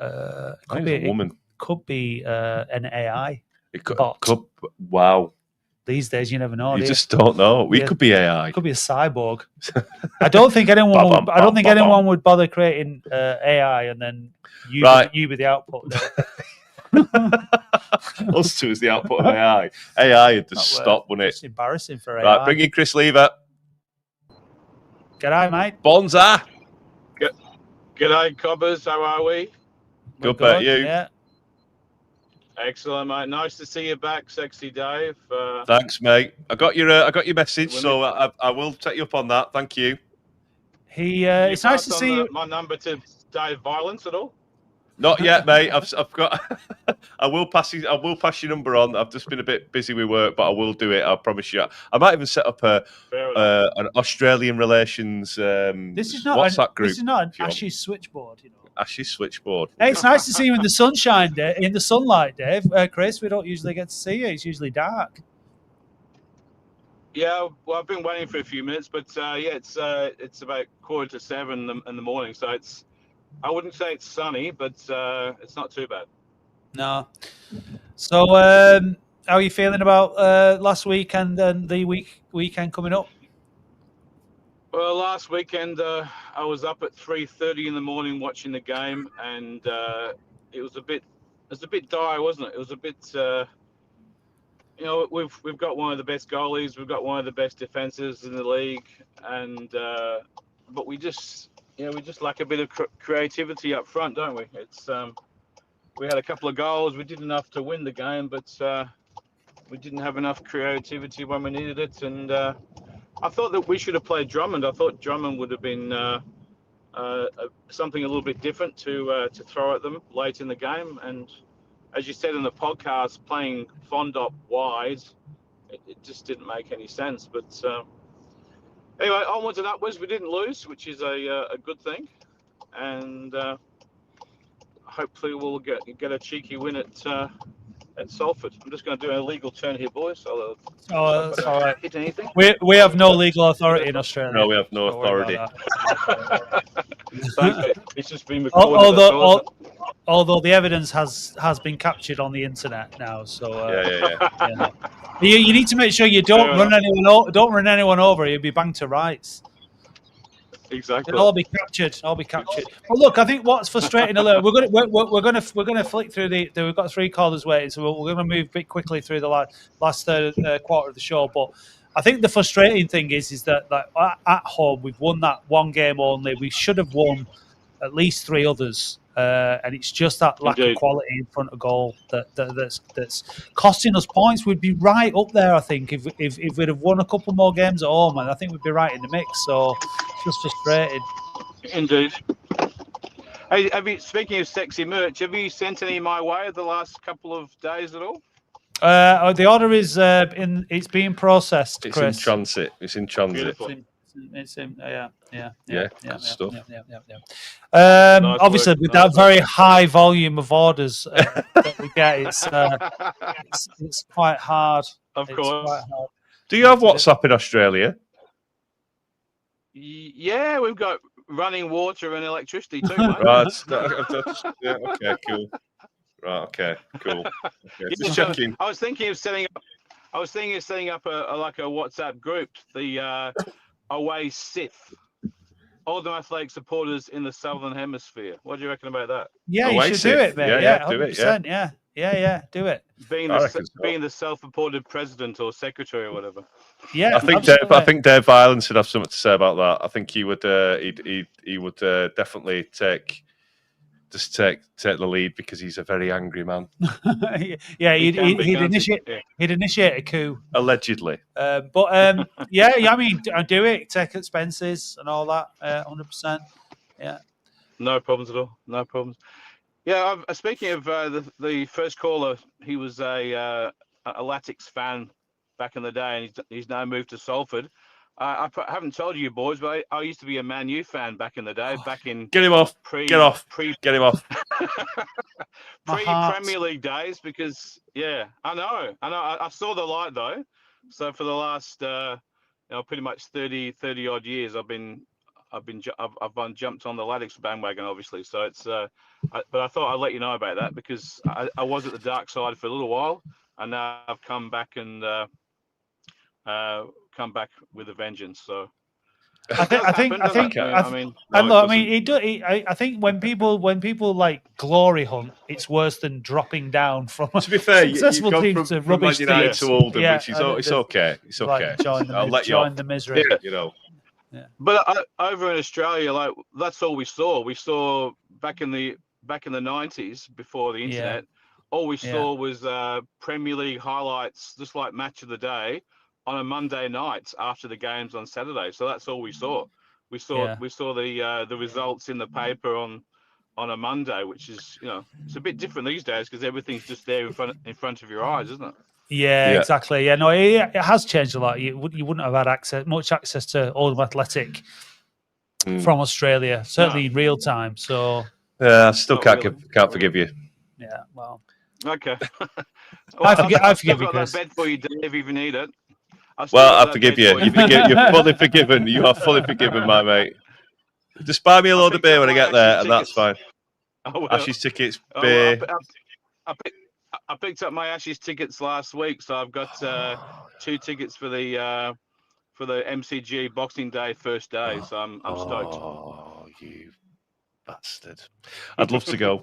I think it's a woman. Could be an AI. It could. Wow. These days, you never know. You just don't know. We could be AI. Could be a cyborg. I don't think anyone would bother creating AI and then you be the output. Us two as the output of AI. AI had to stop, wouldn't it? It's embarrassing for AI. Right, bring in Chris Lever. G'day, mate. Bonza. G'day, Cobbers. How are we? Good about you. Yeah. Excellent, mate. Nice to see you back, sexy Dave. Thanks, mate. I got your message, so I will take you up on that. Thank you. It's nice to see you. My number to Dave Violence at all? Not yet, mate. I've got. I will pass your number on. I've just been a bit busy with work, but I will do it. I promise you. I might even set up an Australian relations. This is not WhatsApp group. This is not an Ashes switchboard, you know. Ashes switchboard. Hey, it's nice to see you in the sunshine, Dave. In the sunlight, Dave. Chris, we don't usually get to see you. It's usually dark. Yeah, well, I've been waiting for a few minutes, but it's about 6:45 in the morning, so I wouldn't say it's sunny, but it's not too bad. No. So, how are you feeling about last weekend and the weekend coming up? Well, last weekend I was up at 3:30 in the morning watching the game, and it was a bit dire, wasn't it? It was a bit. We've got one of the best goalies, we've got one of the best defenses in the league, and but we just lack a bit of creativity up front, don't we? It's we had a couple of goals, we did enough to win the game, but we didn't have enough creativity when we needed it, and I thought that we should have played Drummond. I thought Drummond would have been something a little bit different to throw at them late in the game, and as you said in the podcast, playing Fondop wide, it just didn't make any sense. But anyway, onwards and upwards, we didn't lose, which is a good thing. And hopefully we'll get a cheeky win at Salford. I'm just going to do an illegal turn here, boys. So that's all right. Hit anything? We have no legal authority in Australia. No, we have no authority. Thanks, it's just been recorded. Although the evidence has been captured on the internet now, so yeah. You need to make sure you don't run anyone over. You'll be banged to rights. Exactly. It'll all be captured. But look, I think what's frustrating a little. We're gonna flick through we've got 3 callers waiting, so we're gonna move a bit quickly through the last third quarter of the show. But I think the frustrating thing is that at home we've won that 1 game only. We should have won at least 3 others. And it's just that lack of quality in front of goal that's costing us points. We'd be right up there, I think, if we'd have won a couple more games at home, and I think we'd be right in the mix. So it's just frustrating. Indeed. Hey, speaking of sexy merch, have you sent any my way the last couple of days at all? The order is it's being processed. It's Chris. in transit. It's in transit. It's in, good stuff. Nice obviously, work, with nice that very high volume of orders that we get, it's quite hard. Of It's course. quite hard. Do you have WhatsApp in Australia? Yeah, we've got running water and electricity too, mate. Right. Yeah. Okay. Cool. Right. Okay. Cool. Okay. Just checking. I was thinking of setting up a like a WhatsApp group, the away Sith, Oldham Athletic supporters in the Southern Hemisphere. What do you reckon about that? Yeah, you should do it, mate. Yeah, 100%. Yeah, do it. Being the self-appointed president or secretary or whatever. Yeah, I think Dave Violence would have something to say about that. I think he would he would definitely take the lead because he's a very angry man. Yeah, he'd initiate a coup. Allegedly. But I mean, do it. Take expenses and all that. 100%. Yeah. No problems at all. No problems. Yeah. Speaking of the first caller, he was a Latics fan back in the day, and he's now moved to Salford. I haven't told you boys, but I used to be a Man U fan back in the day. Back in get him off. Get him off. Pre-Premier League days, because I know. I saw the light though. So for the last pretty much 30 odd years, I've jumped on the Latics bandwagon, obviously. So it's but I thought I'd let you know about that because I was at the dark side for a little while, and now I've come back and. Come back with a vengeance. So I think when people like glory hunt, it's worse than dropping down from. To be fair, successful you've teams gone to from rubbish Man United to Oldham, which is it's okay. It's okay. Like, I'll let you off. The misery. Yeah. You know. Yeah. But over in Australia, like that's all we saw. We saw back in the 90s before the internet. All we saw was Premier League highlights, just like Match of the Day, on a Monday night after the games on Saturday. So that's all we saw. We saw the results in the paper on a Monday, which is it's a bit different these days because everything's just there in front of your eyes, isn't it? Yeah, exactly. Yeah, no, it has changed a lot. You wouldn't have had much access to Oldham Athletic from Australia, certainly in real time. So I still can't forgive you. Yeah, well, okay. I forgive you, I've got Chris. that bed for you, Dave, if you need it. Well, I forgive you. You're fully forgiven. You are fully forgiven, my mate. Just buy me a load of beer when I get there, and that's fine. Ashes tickets, beer. I picked up my Ashes tickets last week, so I've got 2 tickets for the MCG Boxing Day first day. So I'm stoked. Oh, you bastard! I'd love to go.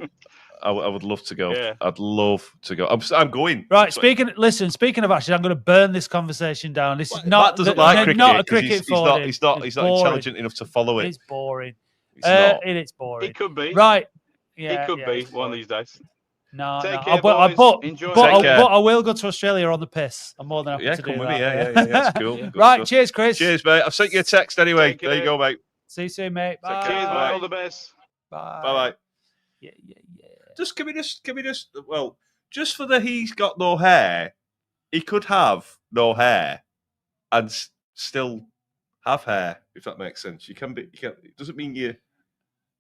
I would love to go. Yeah. I'd love to go. I'm going. Right. Speaking of Ashes, I'm going to burn this conversation down. This is not. Matt doesn't like cricket. Not a cricket he's not intelligent enough to follow it. It's boring. It's boring. It could be. Right. Yeah. It could be one of these days. No. Care, but I will go to Australia on the piss. I'm more than happy to do come that. with me. Yeah, it's cool. Right. Stuff. Cheers, Chris. Cheers, mate. I've sent you a text anyway. There you go, mate. See you soon, mate. Bye. Cheers, mate. All the best. Bye. Bye. Yeah. Can we just well, just for the he's got no hair, he could have no hair and still have hair, if that makes sense. You can it doesn't mean you.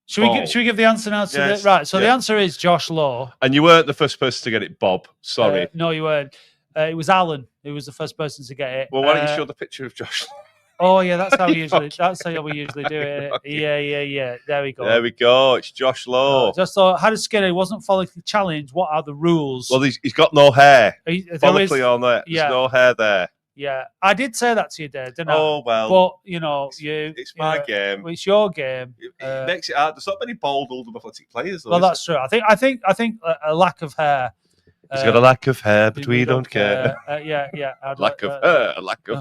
Should we give the answer now? Right. So the answer is Josh Law. And you weren't the first person to get it, Bob. Sorry. No, you weren't. It was Alan who was the first person to get it. Well, why don't you show the picture of Josh? Oh yeah, that's how we usually do it. Yeah. There we go. There we go. It's Josh Lowe. Just thought, how does Skinner wasn't following the challenge? What are the rules? Well, he's got no hair. Follically on there. There's no hair there. Yeah, I did say that to you, Dave, didn't I? Oh, well. But, you know, It's my game. It's your game. It makes it hard. There's not many bold Oldham Athletic players, though. Well, that's true. I think a lack of hair. He's got a lack of hair, but we don't care. Yeah. Lack of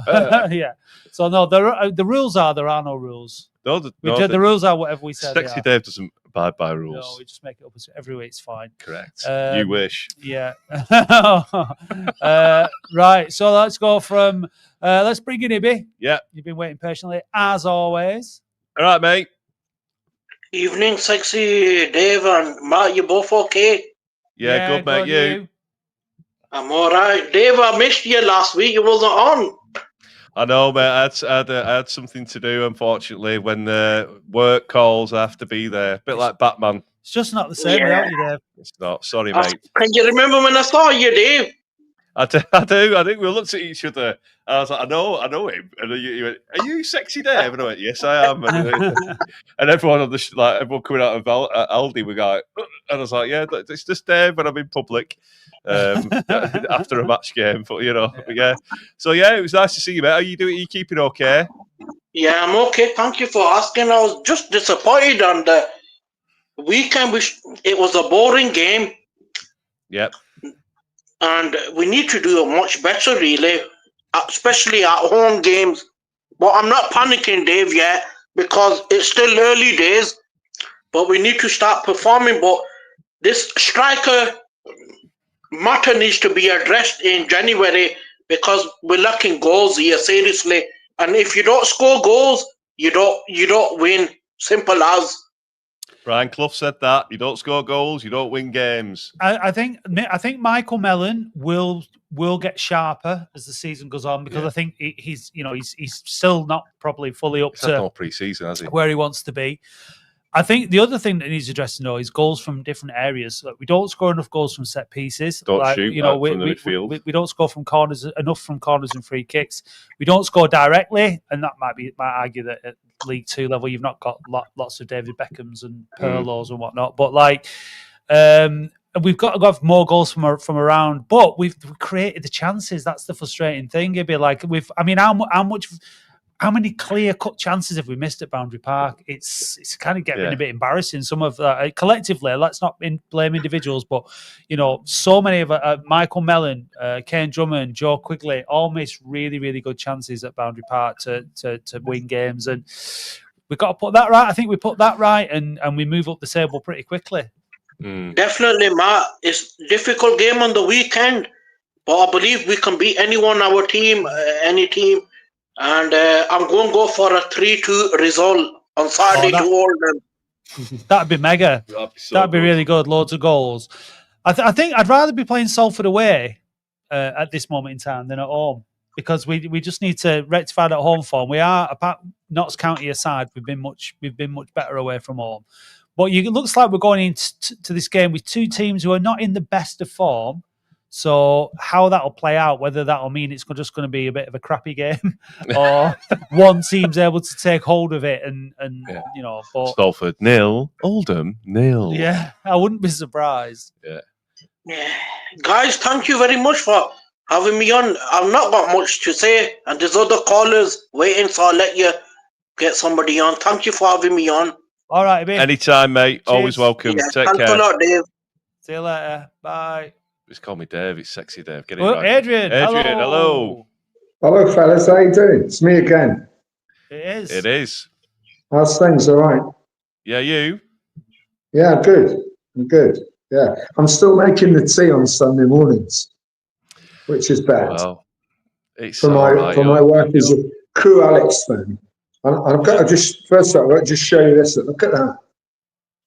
hair. Yeah. So, no, the rules are there are no rules. The rules are whatever we said. Sexy Dave doesn't abide by rules. No, we just make it up every week. It's fine. Correct. You wish. Yeah. Right. So let's go from. Let's bring in Ibby. Yeah. You've been waiting patiently, as always. All right, mate. Evening, Sexy Dave and Matt. You both okay? Yeah, good, mate. You? I'm all right. Dave, I missed you last week. You wasn't on. I know, mate. I had something to do, unfortunately, when work calls. I have to be there. A bit like Batman. It's just not the same without you, Dave. It's not. Sorry, mate. Can you remember when I saw you, Dave? I do. I think we looked at each other. I was like, I know him. And you went, "Are you Sexy Dave?" And I went, "Yes, I am." And everyone on everyone coming out of Aldi, we go, and I was like, "Yeah, it's just Dave when I'm in public." After a match game, but yeah. So yeah, it was nice to see you, mate. How you doing? Are you keeping okay? Yeah, I'm okay. Thank you for asking. I was just disappointed on the weekend. It was a boring game. Yep. And we need to do a much better, really, especially at home games. But I'm not panicking, Dave, yet, because it's still early days. But we need to start performing. But this striker matter needs to be addressed in January because we're lacking goals here, seriously. And if you don't score goals, you don't win. Simple as. Brian Clough said that. You don't score goals, you don't win games. I think Michael Mellon will get sharper as the season goes on because I think he's still not probably fully up to no pre-season, has he? Where he wants to be. I think the other thing that needs addressing though is goals from different areas. Like, we don't score enough goals from set pieces. Don't shoot from the midfield. We don't score from corners enough from corners and free kicks. We don't score directly, and that might argue that at League Two level you've not got lots of David Beckhams and Pirlos and whatnot. But we've got to have more goals from around. But we've created the chances. That's the frustrating thing. It'd be like how many clear-cut chances have we missed at Boundary Park? It's kind of getting a bit embarrassing. Some of collectively, let's not blame individuals, but so many of Michael Mellon, Kane Drummond, Joe Quigley all missed really, really good chances at Boundary Park to win games, and we've got to put that right. I think we put that right, and we move up the table pretty quickly. Definitely, Matt. It's a difficult game on the weekend, but I believe we can beat anyone, our team, any team. And I'm going to go for a 3-2 result on Saturday to Oldham. That'd be mega. That'd be really good. Loads of goals. I think I'd rather be playing Salford away at this moment in time than at home because we just need to rectify that home form. We are, apart Notts County aside, we've been much better away from home. But it looks like we're going into this game with two teams who are not in the best of form. So how that'll play out, whether that'll mean it's just going to be a bit of a crappy game or one team's able to take hold of it and but Salford 0, Oldham 0. Yeah, I wouldn't be surprised. Yeah. Guys, thank you very much for having me on. I've not got much to say and there's other callers waiting, so I'll let you get somebody on. Thank you for having me on. All right, mate. Anytime, mate. Cheers. Always welcome. Yeah, take thanks care. a lot, Dave. See you later. Bye. Just call me Dave. It's Sexy Dave. Get it right. Adrian, hello. Hello, fellas. How you doing? It's me again. It is. How's things? All right? Yeah, you? Yeah, good. I'm good. Yeah. I'm still making the tea on Sunday mornings, which is bad. Well, it's for my wife is a Crew Alex fan. And I've got to just, first of all, I'll just show you this. Look at that.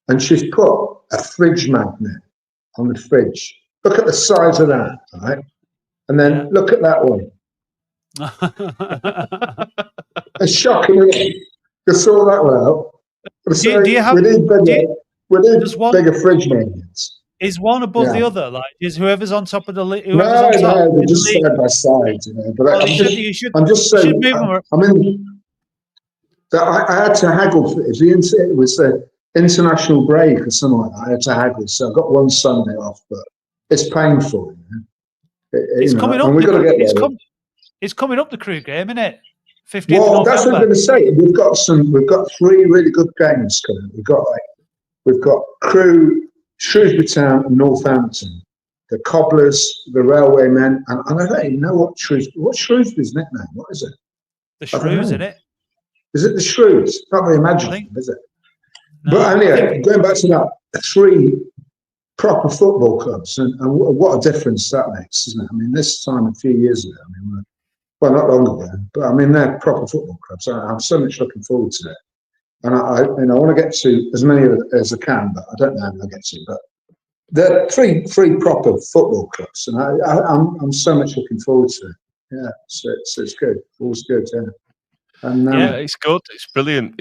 And she's put a fridge magnet on the fridge. Look at the size of that, all right? And then look at that one. It's shocking, isn't it? You saw that one out. We need bigger fridge magnets. Is one above the other? Like, is whoever's on top of the list? No, they're just side by side. But I'm just saying, I had to haggle for it. It was the international break or something like that. I had to haggle, so I got one Sunday off, but it's painful. It's coming up. And we've got to get there. It's coming up the Crew game, isn't it? 15th Well, of that's what I'm going to say. We've got 3 really good games coming. We've got Crew, Shrewsbury Town, and Northampton. The Cobblers, the Railwaymen, and I don't even know what's Shrewsbury's nickname. What is it? The Shrews, isn't it? Is it the Shrews? Can't really imagine, is it? No, but anyway, going back to that, 3 proper football clubs, and what a difference that makes, isn't it? I mean, this time a few years ago, well, not long ago, but I mean, they're proper football clubs. I'm so much looking forward to it, and I want to get to as many as I can, but I don't know how I'll get to. But they're three proper football clubs, and I'm so much looking forward to it. Yeah, so it's good. All's good. Yeah. And, it's good. It's brilliant.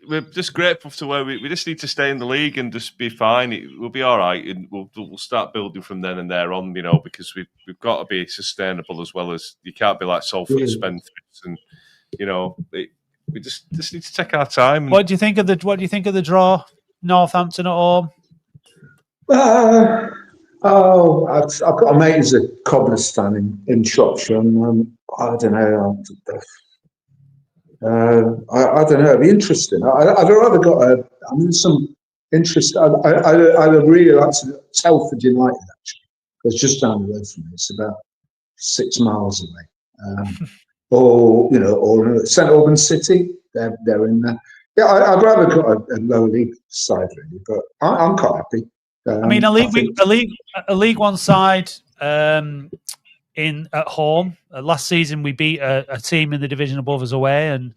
We're just grateful to where we just need to stay in the league and just be fine. We'll be all right, and we'll start building from then and there on. Because we've got to be sustainable as well as you can't be like Salford and spendthrifts, and we just need to take our time. What do you think of the draw? Northampton at home. I've got a mate who's a Cobblers fan in Shropshire, and I don't know. I don't know. It'd be interesting. I'd rather got some interest. I'd really like to Salford United actually. It's just down the road from me. It's about 6 miles away. Or St Albans City. They're in there. Yeah, I'd rather got a lower league side really, but I'm quite happy. A League One side at home. Last season we beat a team in the division above us away, and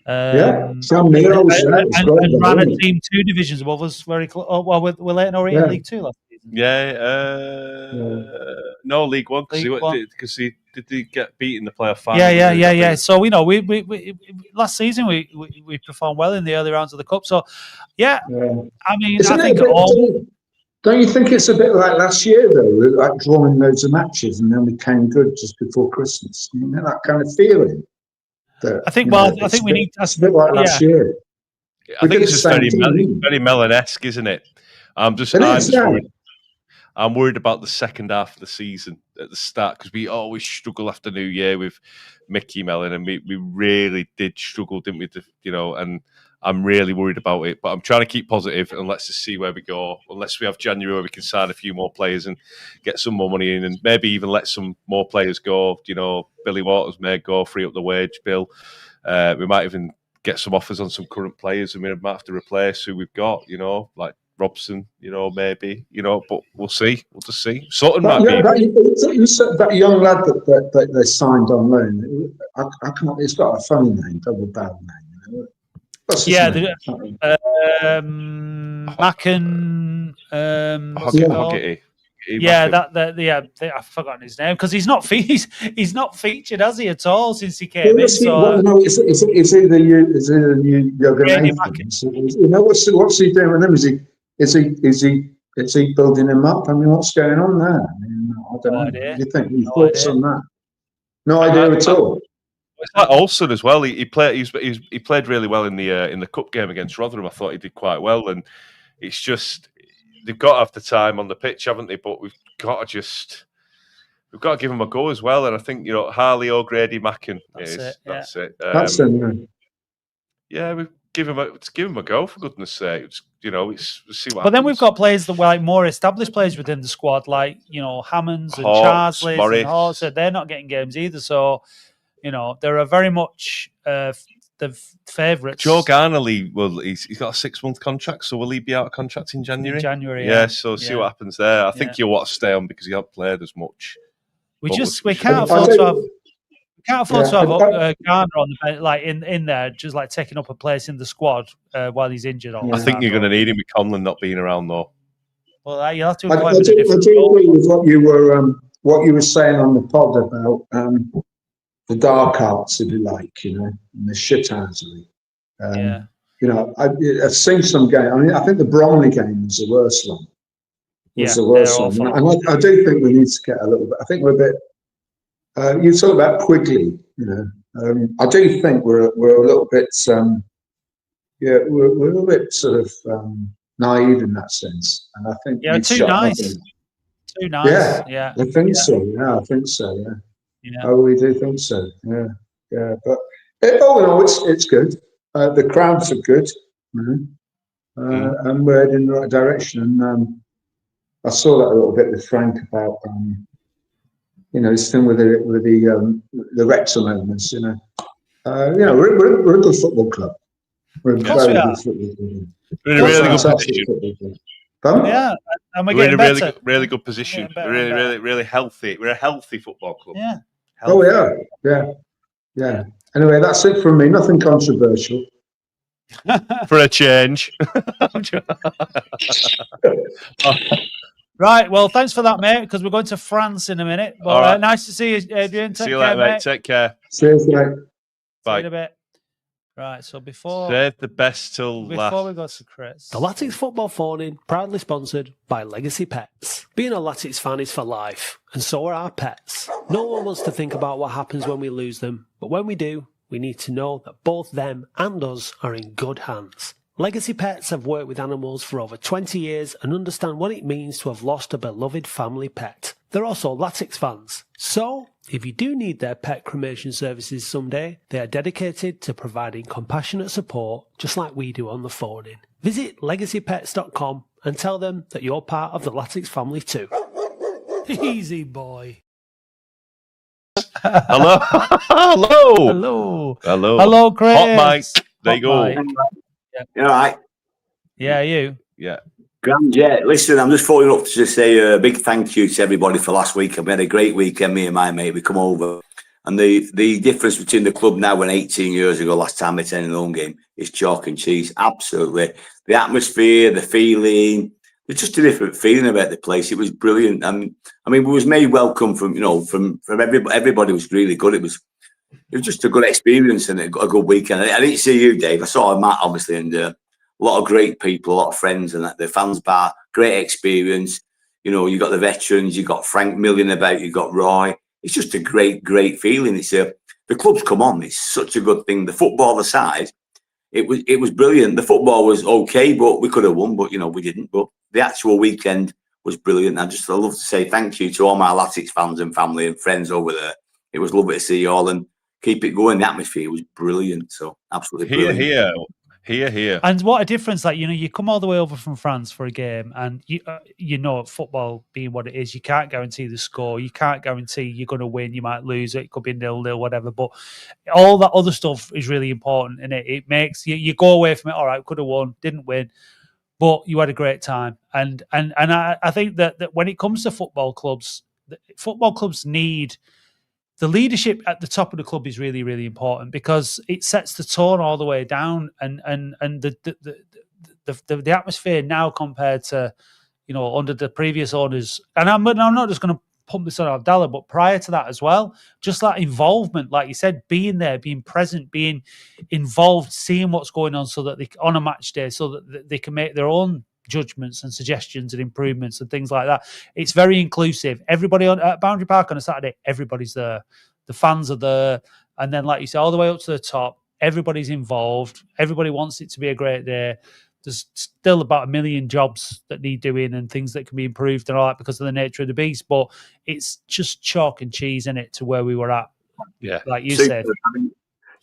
ran a team 2 divisions above us very close. We're late already in League 2 last season. No, League One because they get beat in the playoff final. Yeah. So we last season we performed well in the early rounds of the cup. So I mean, don't you think it's a bit like last year though, like drawing loads of matches and then we came good just before Christmas? You know, that kind of feeling. I think we need. It's a bit like last year. I think it's just very Mellon-esque, isn't it? I'm worried about the second half of the season at the start because we always struggle after New Year with Mickey Mellon, and we really did struggle, didn't we? And I'm really worried about it. But I'm trying to keep positive, and let's just see where we go. Unless we have January where we can sign a few more players and get some more money in, and maybe even let some more players go. Billy Waters may go, free up the wage bill. We might even get some offers on some current players, and we might have to replace who we've got. Like Robson, maybe, but we'll see. We'll just see. Sutton might be. That young lad that they signed on loan, I can't. It's got a funny name, double barrel name. What's his name? Macken. Hoggety. I've forgotten his name because he's not featured, has he, at all since he came in? Is he the new Jurgen Nathan? What's he doing with him? Is he building him up? I mean, what's going on there? I mean, I don't know. What do you think? Any thoughts on that? No idea at all. It's like Olsen as well. He played really well in the cup game against Rotherham. I thought he did quite well, and it's just they've got to have the time on the pitch, haven't they? But we've got to give him a go as well. And I think Harley O'Grady Macken. That's it. That's him. Yeah, we give him a go for goodness sake. See what happens. But then we've got players that were like more established players within the squad, like Hammonds and Charsley and Hawks. They're not getting games either. So. There are very much the favourites. Joe Garner, he's got a 6-month contract, so will he be out of contract in January? In January, yeah. So see what happens there. I think you'll want to stay on because he hasn't played as much. We can't afford to have Garner on the bench, like in there, just like taking up a place in the squad while he's injured. I think you're going to need him with Conlon not being around though. Well, you'll have to. I do agree with what you were saying on the pod about. The dark arts, if you like, and the shithousery. I've seen some game. I mean, I think the Bromley game was the worst one. And I do think we need to get a little bit. I think we're a bit. You talk about Quigley, I do think we're a little bit we're a bit sort of naive in that sense, and I think Yeah, too nice. Too nice. Yeah, I think so. Yeah, I think so. Yeah, I really do think so. Yeah. But all in all, it's good. The crowds are good, and we're in the right direction. And I saw that a little bit with Frank about this thing with the Wrexham owners. We're a good football club. We're a very good football club. We're in a really good position. Yeah, and we're getting better. Really good position. Really healthy. We're a healthy football club. Yeah. Healthy. Oh yeah. Anyway, that's it from me. Nothing controversial. For a change. Right. Well, thanks for that, mate. Because we're going to France in a minute. But all right. Nice to see you, Adrian. See you later, mate. Take care. Cheers, mate. Bye. See you in a bit. Right, so before save the best till last. Before we go to Chris, the Latics Football Phone-In, proudly sponsored by Legacy Pets. Being a Latics fan is for life, and so are our pets. No one wants to think about what happens when we lose them, but when we do, we need to know that both them and us are in good hands. Legacy Pets have worked with animals for over 20 years and understand what it means to have lost a beloved family pet. They're also Latics fans, so if you do need their pet cremation services someday, they are dedicated to providing compassionate support just like we do on the phone-in. Visit legacypets.com and tell them that you're part of the Latics family too. Easy boy. Hello. Hello, Chris. Hot mic. There you go. You all right? Yeah, you? Yeah. Grand, yeah. Listen, I'm just phoning up to say a big thank you to everybody for last week. We had a great weekend, me and my mate. We come over. And the difference between the club now and 18 years ago, last time we attended an home game, is chalk and cheese. Absolutely. The atmosphere, the feeling, there's just a different feeling about the place. It was brilliant. And I mean, we was made welcome from everybody. Everybody was really good. It was just a good experience and a good weekend. I didn't see you, Dave. I saw Matt, obviously, and a lot of great people, a lot of friends, and the fans bar, great experience. You got the veterans, you got Frank Million about, you got Roy. It's just a great, great feeling. The club's come on. It's such a good thing. The football aside, it was brilliant. The football was okay, but we could have won, but we didn't. But the actual weekend was brilliant. I love to say thank you to all my Latics fans and family and friends over there. It was lovely to see you all and keep it going. The atmosphere was brilliant. So absolutely brilliant. Here. And what a difference! You come all the way over from France for a game, and football being what it is, you can't guarantee the score. You can't guarantee you're going to win. You might lose it. It could be 0-0, whatever. But all that other stuff is really important, and it makes you go away from it. All right, could have won, didn't win, but you had a great time. And I think that when it comes to football clubs need. The leadership at the top of the club is really, really important because it sets the tone all the way down, and the atmosphere now compared to under the previous owners. And I'm not just going to pump this on Abdallah, but prior to that as well, just that involvement, like you said, being there, being present, being involved, seeing what's going on, so that they on a match day, so that they can make their own judgments and suggestions and improvements and things like that. It's very inclusive. Everybody at Boundary Park on a Saturday, everybody's there. The fans are there. And then, like you say, all the way up to the top, everybody's involved. Everybody wants it to be a great day. There's still about 1 million jobs that need doing and things that can be improved and all that because of the nature of the beast. But it's just chalk and cheese in it to where we were at. Yeah. Like you said.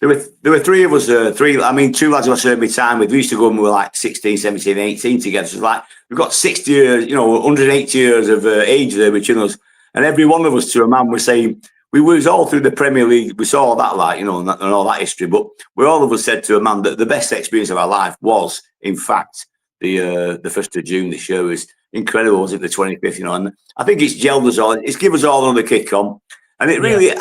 There were three of us, two lads who I served my time with. We used to go and we were like 16, 17, 18 together. So it's like, we've got 60 years, 180 years of age there between us. And every one of us, to a man, was saying, we was all through the Premier League. We saw all that, and all that history. But we all of us said to a man that the best experience of our life was, in fact, the 1st of June this year. Was incredible, was it, the 25th, and I think it's gelled us all. It's given us all another kick on. And it really,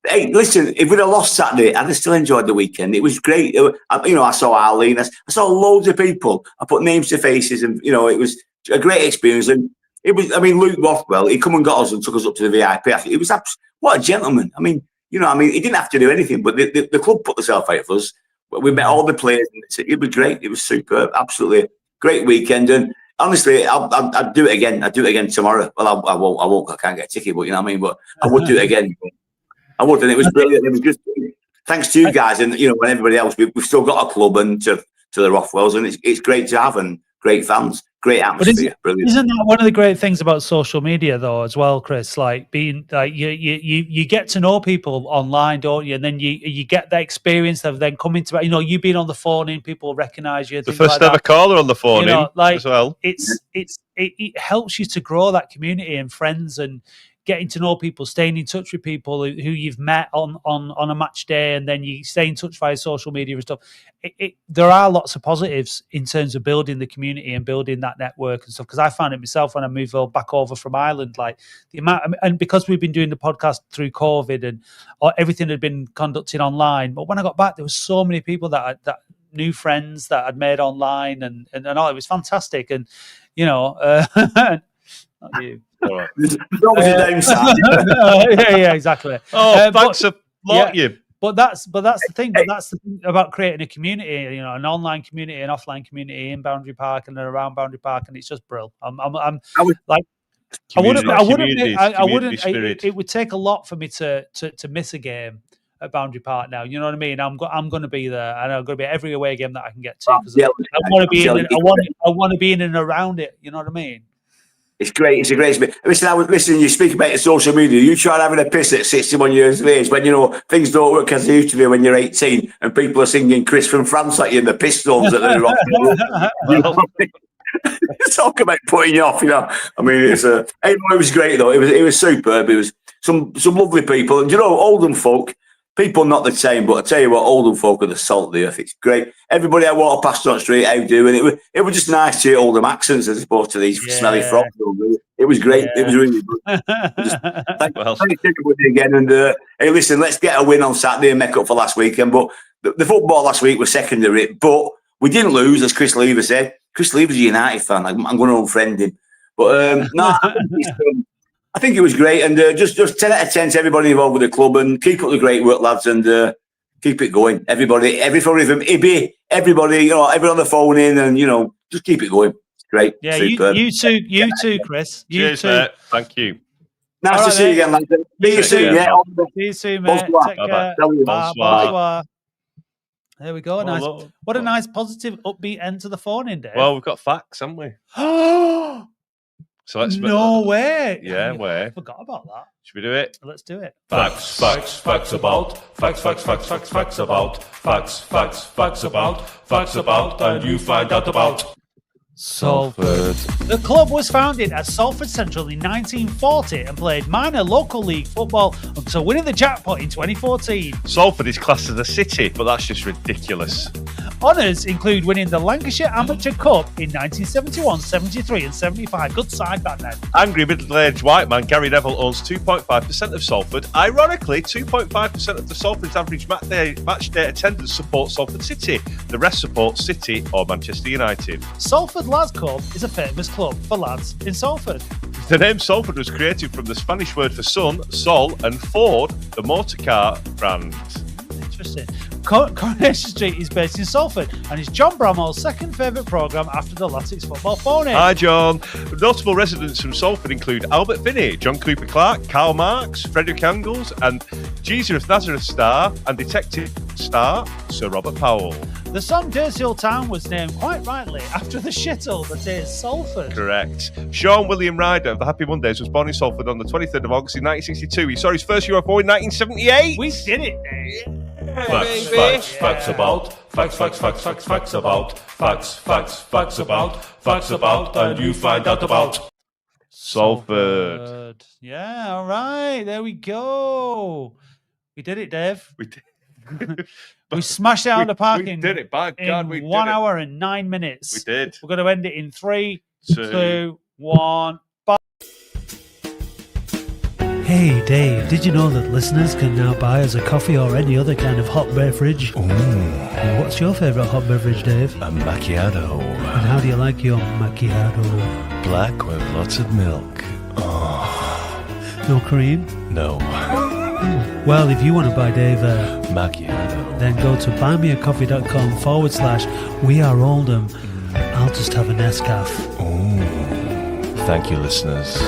hey, listen, if we'd have lost Saturday, I'd have still enjoyed the weekend. It was great. I saw Arlene. I saw loads of people. I put names to faces, and, it was a great experience. And it was, Luke Rothwell, he come and got us and took us up to the VIP. It was what a gentleman. He didn't have to do anything, but the club put themselves out for us. We met all the players. And it was great. It was superb. Absolutely great weekend. And honestly, I'd do it again. I'd do it again tomorrow. Well, I won't. I can't get a ticket, but But I would do it again. I would, and it was brilliant. It was just thanks to you guys, and when everybody else, we've still got a club, and to to the Rothwells, and it's great to have and great fans. Great atmosphere, brilliant. Isn't that one of the great things about social media, though, as well, Chris? Like being like you get to know people online, don't you? And then you get that experience of then coming to, you being on the phone and people recognise you. The first ever caller on the phone as well. It helps you to grow that community and friends and getting to know people, staying in touch with people who you've met on a match day, and then you stay in touch via social media and stuff. There are lots of positives in terms of building the community and building that network and stuff. Because I found it myself when I moved back over from Ireland, like the amount, and because we've been doing the podcast through COVID and everything had been conducted online. But when I got back, there were so many people that new friends that I'd made online, and all. It was fantastic, and not you. Yeah, exactly. Thanks a lot, you. But that's the thing. But that's the thing about creating a community, an online community, an offline community in Boundary Park and around Boundary Park, and it's just brilliant. It would take a lot for me to miss a game at Boundary Park now. You know what I mean? I'm going to be there, and I'm going to be every away game that I can get to, because I want to be in. I want to be in and around it. You know what I mean? It's great. It's a great space. Listen, you speak about social media. You try having a piss at 61 years of age when, things don't work as they used to be when you're 18 and people are singing Chris from France at you in the piss storms that they're off. Talk about putting you off, I mean, it was great, though. It was superb. It was some lovely people. And, Oldham folk, people not the same, but I tell you what, Oldham folk are the salt of the earth. It's great. Everybody I walked past on the street, how do, and it was just nice to hear Oldham accents as opposed to these smelly frogs. It was great. Yeah. It was really good. Thanks everybody again. And hey, listen, let's get a win on Saturday and make up for last weekend. But the football last week was secondary, but we didn't lose, as Chris Lever said. Chris Lever's a United fan. I'm going to unfriend him. But I think it was great, and just 10 out of 10 to everybody involved with the club, and keep up the great work, lads, and keep it going. Everybody from Ibby, everybody, everyone on the phone in, and just keep it going. It's great. Yeah, you too, Chris. Cheers, mate. Thank you. Nice to see you again, lads. See you soon. Yeah. See you soon, mate. Take care. Bye. There we go. Nice. What a nice, positive, upbeat end to the phone in, Dave. Well, we've got facts, haven't we? So let's way. Yeah, way. I forgot about that. Should we do it? Let's do it. Facts about, and you find out about. Salford. The club was founded at Salford Central in 1940 and played minor local league football until winning the jackpot in 2014. Salford is classed as a city, but that's just ridiculous. Honours include winning the Lancashire Amateur Cup in 1971, 73 and 75. Good side back then. Angry middle-aged white man Gary Neville owns 2.5% of Salford. Ironically, 2.5% of the Salford's average match day attendance supports Salford City. The rest support City or Manchester United. Salford Lads Club is a famous club for lads in Salford. The name Salford was created from the Spanish word for sun, sol, and Ford, the motor car brand. Interesting. Coronation Street is based in Salford and is John Bramall's second favourite programme after the Latics football phone-in. Hi, John. Notable residents from Salford include Albert Finney, John Cooper Clark, Karl Marx, Frederick Angles, and Jesus of Nazareth star and detective star Sir Robert Powell. The song Dirty Old Town was named quite rightly after the shithole that is Salford. Correct. Sean William Ryder of the Happy Mondays was born in Salford on the 23rd of August in 1962. He saw his first UFO in 1978. We did it, Dave. Facts about, and you find out about. Salford. Yeah, all right. There we go. We did it, Dave. We did. We smashed it out of the park we did it. By God, we did 1 hour and 9 minutes. We did. We're going to end it in 3, 2, 1. Bye. Hey Dave, did you know that listeners can now buy us a coffee or any other kind of hot beverage? Ooh. And what's your favourite hot beverage, Dave? A macchiato. And how do you like your macchiato? Black with lots of milk. Oh. No cream? No. Well, if you want to buy Dave a macchiato, then go to buymeacoffee.com/We Are Oldham. I'll just have a Nescafe. Ooh. Thank you, listeners.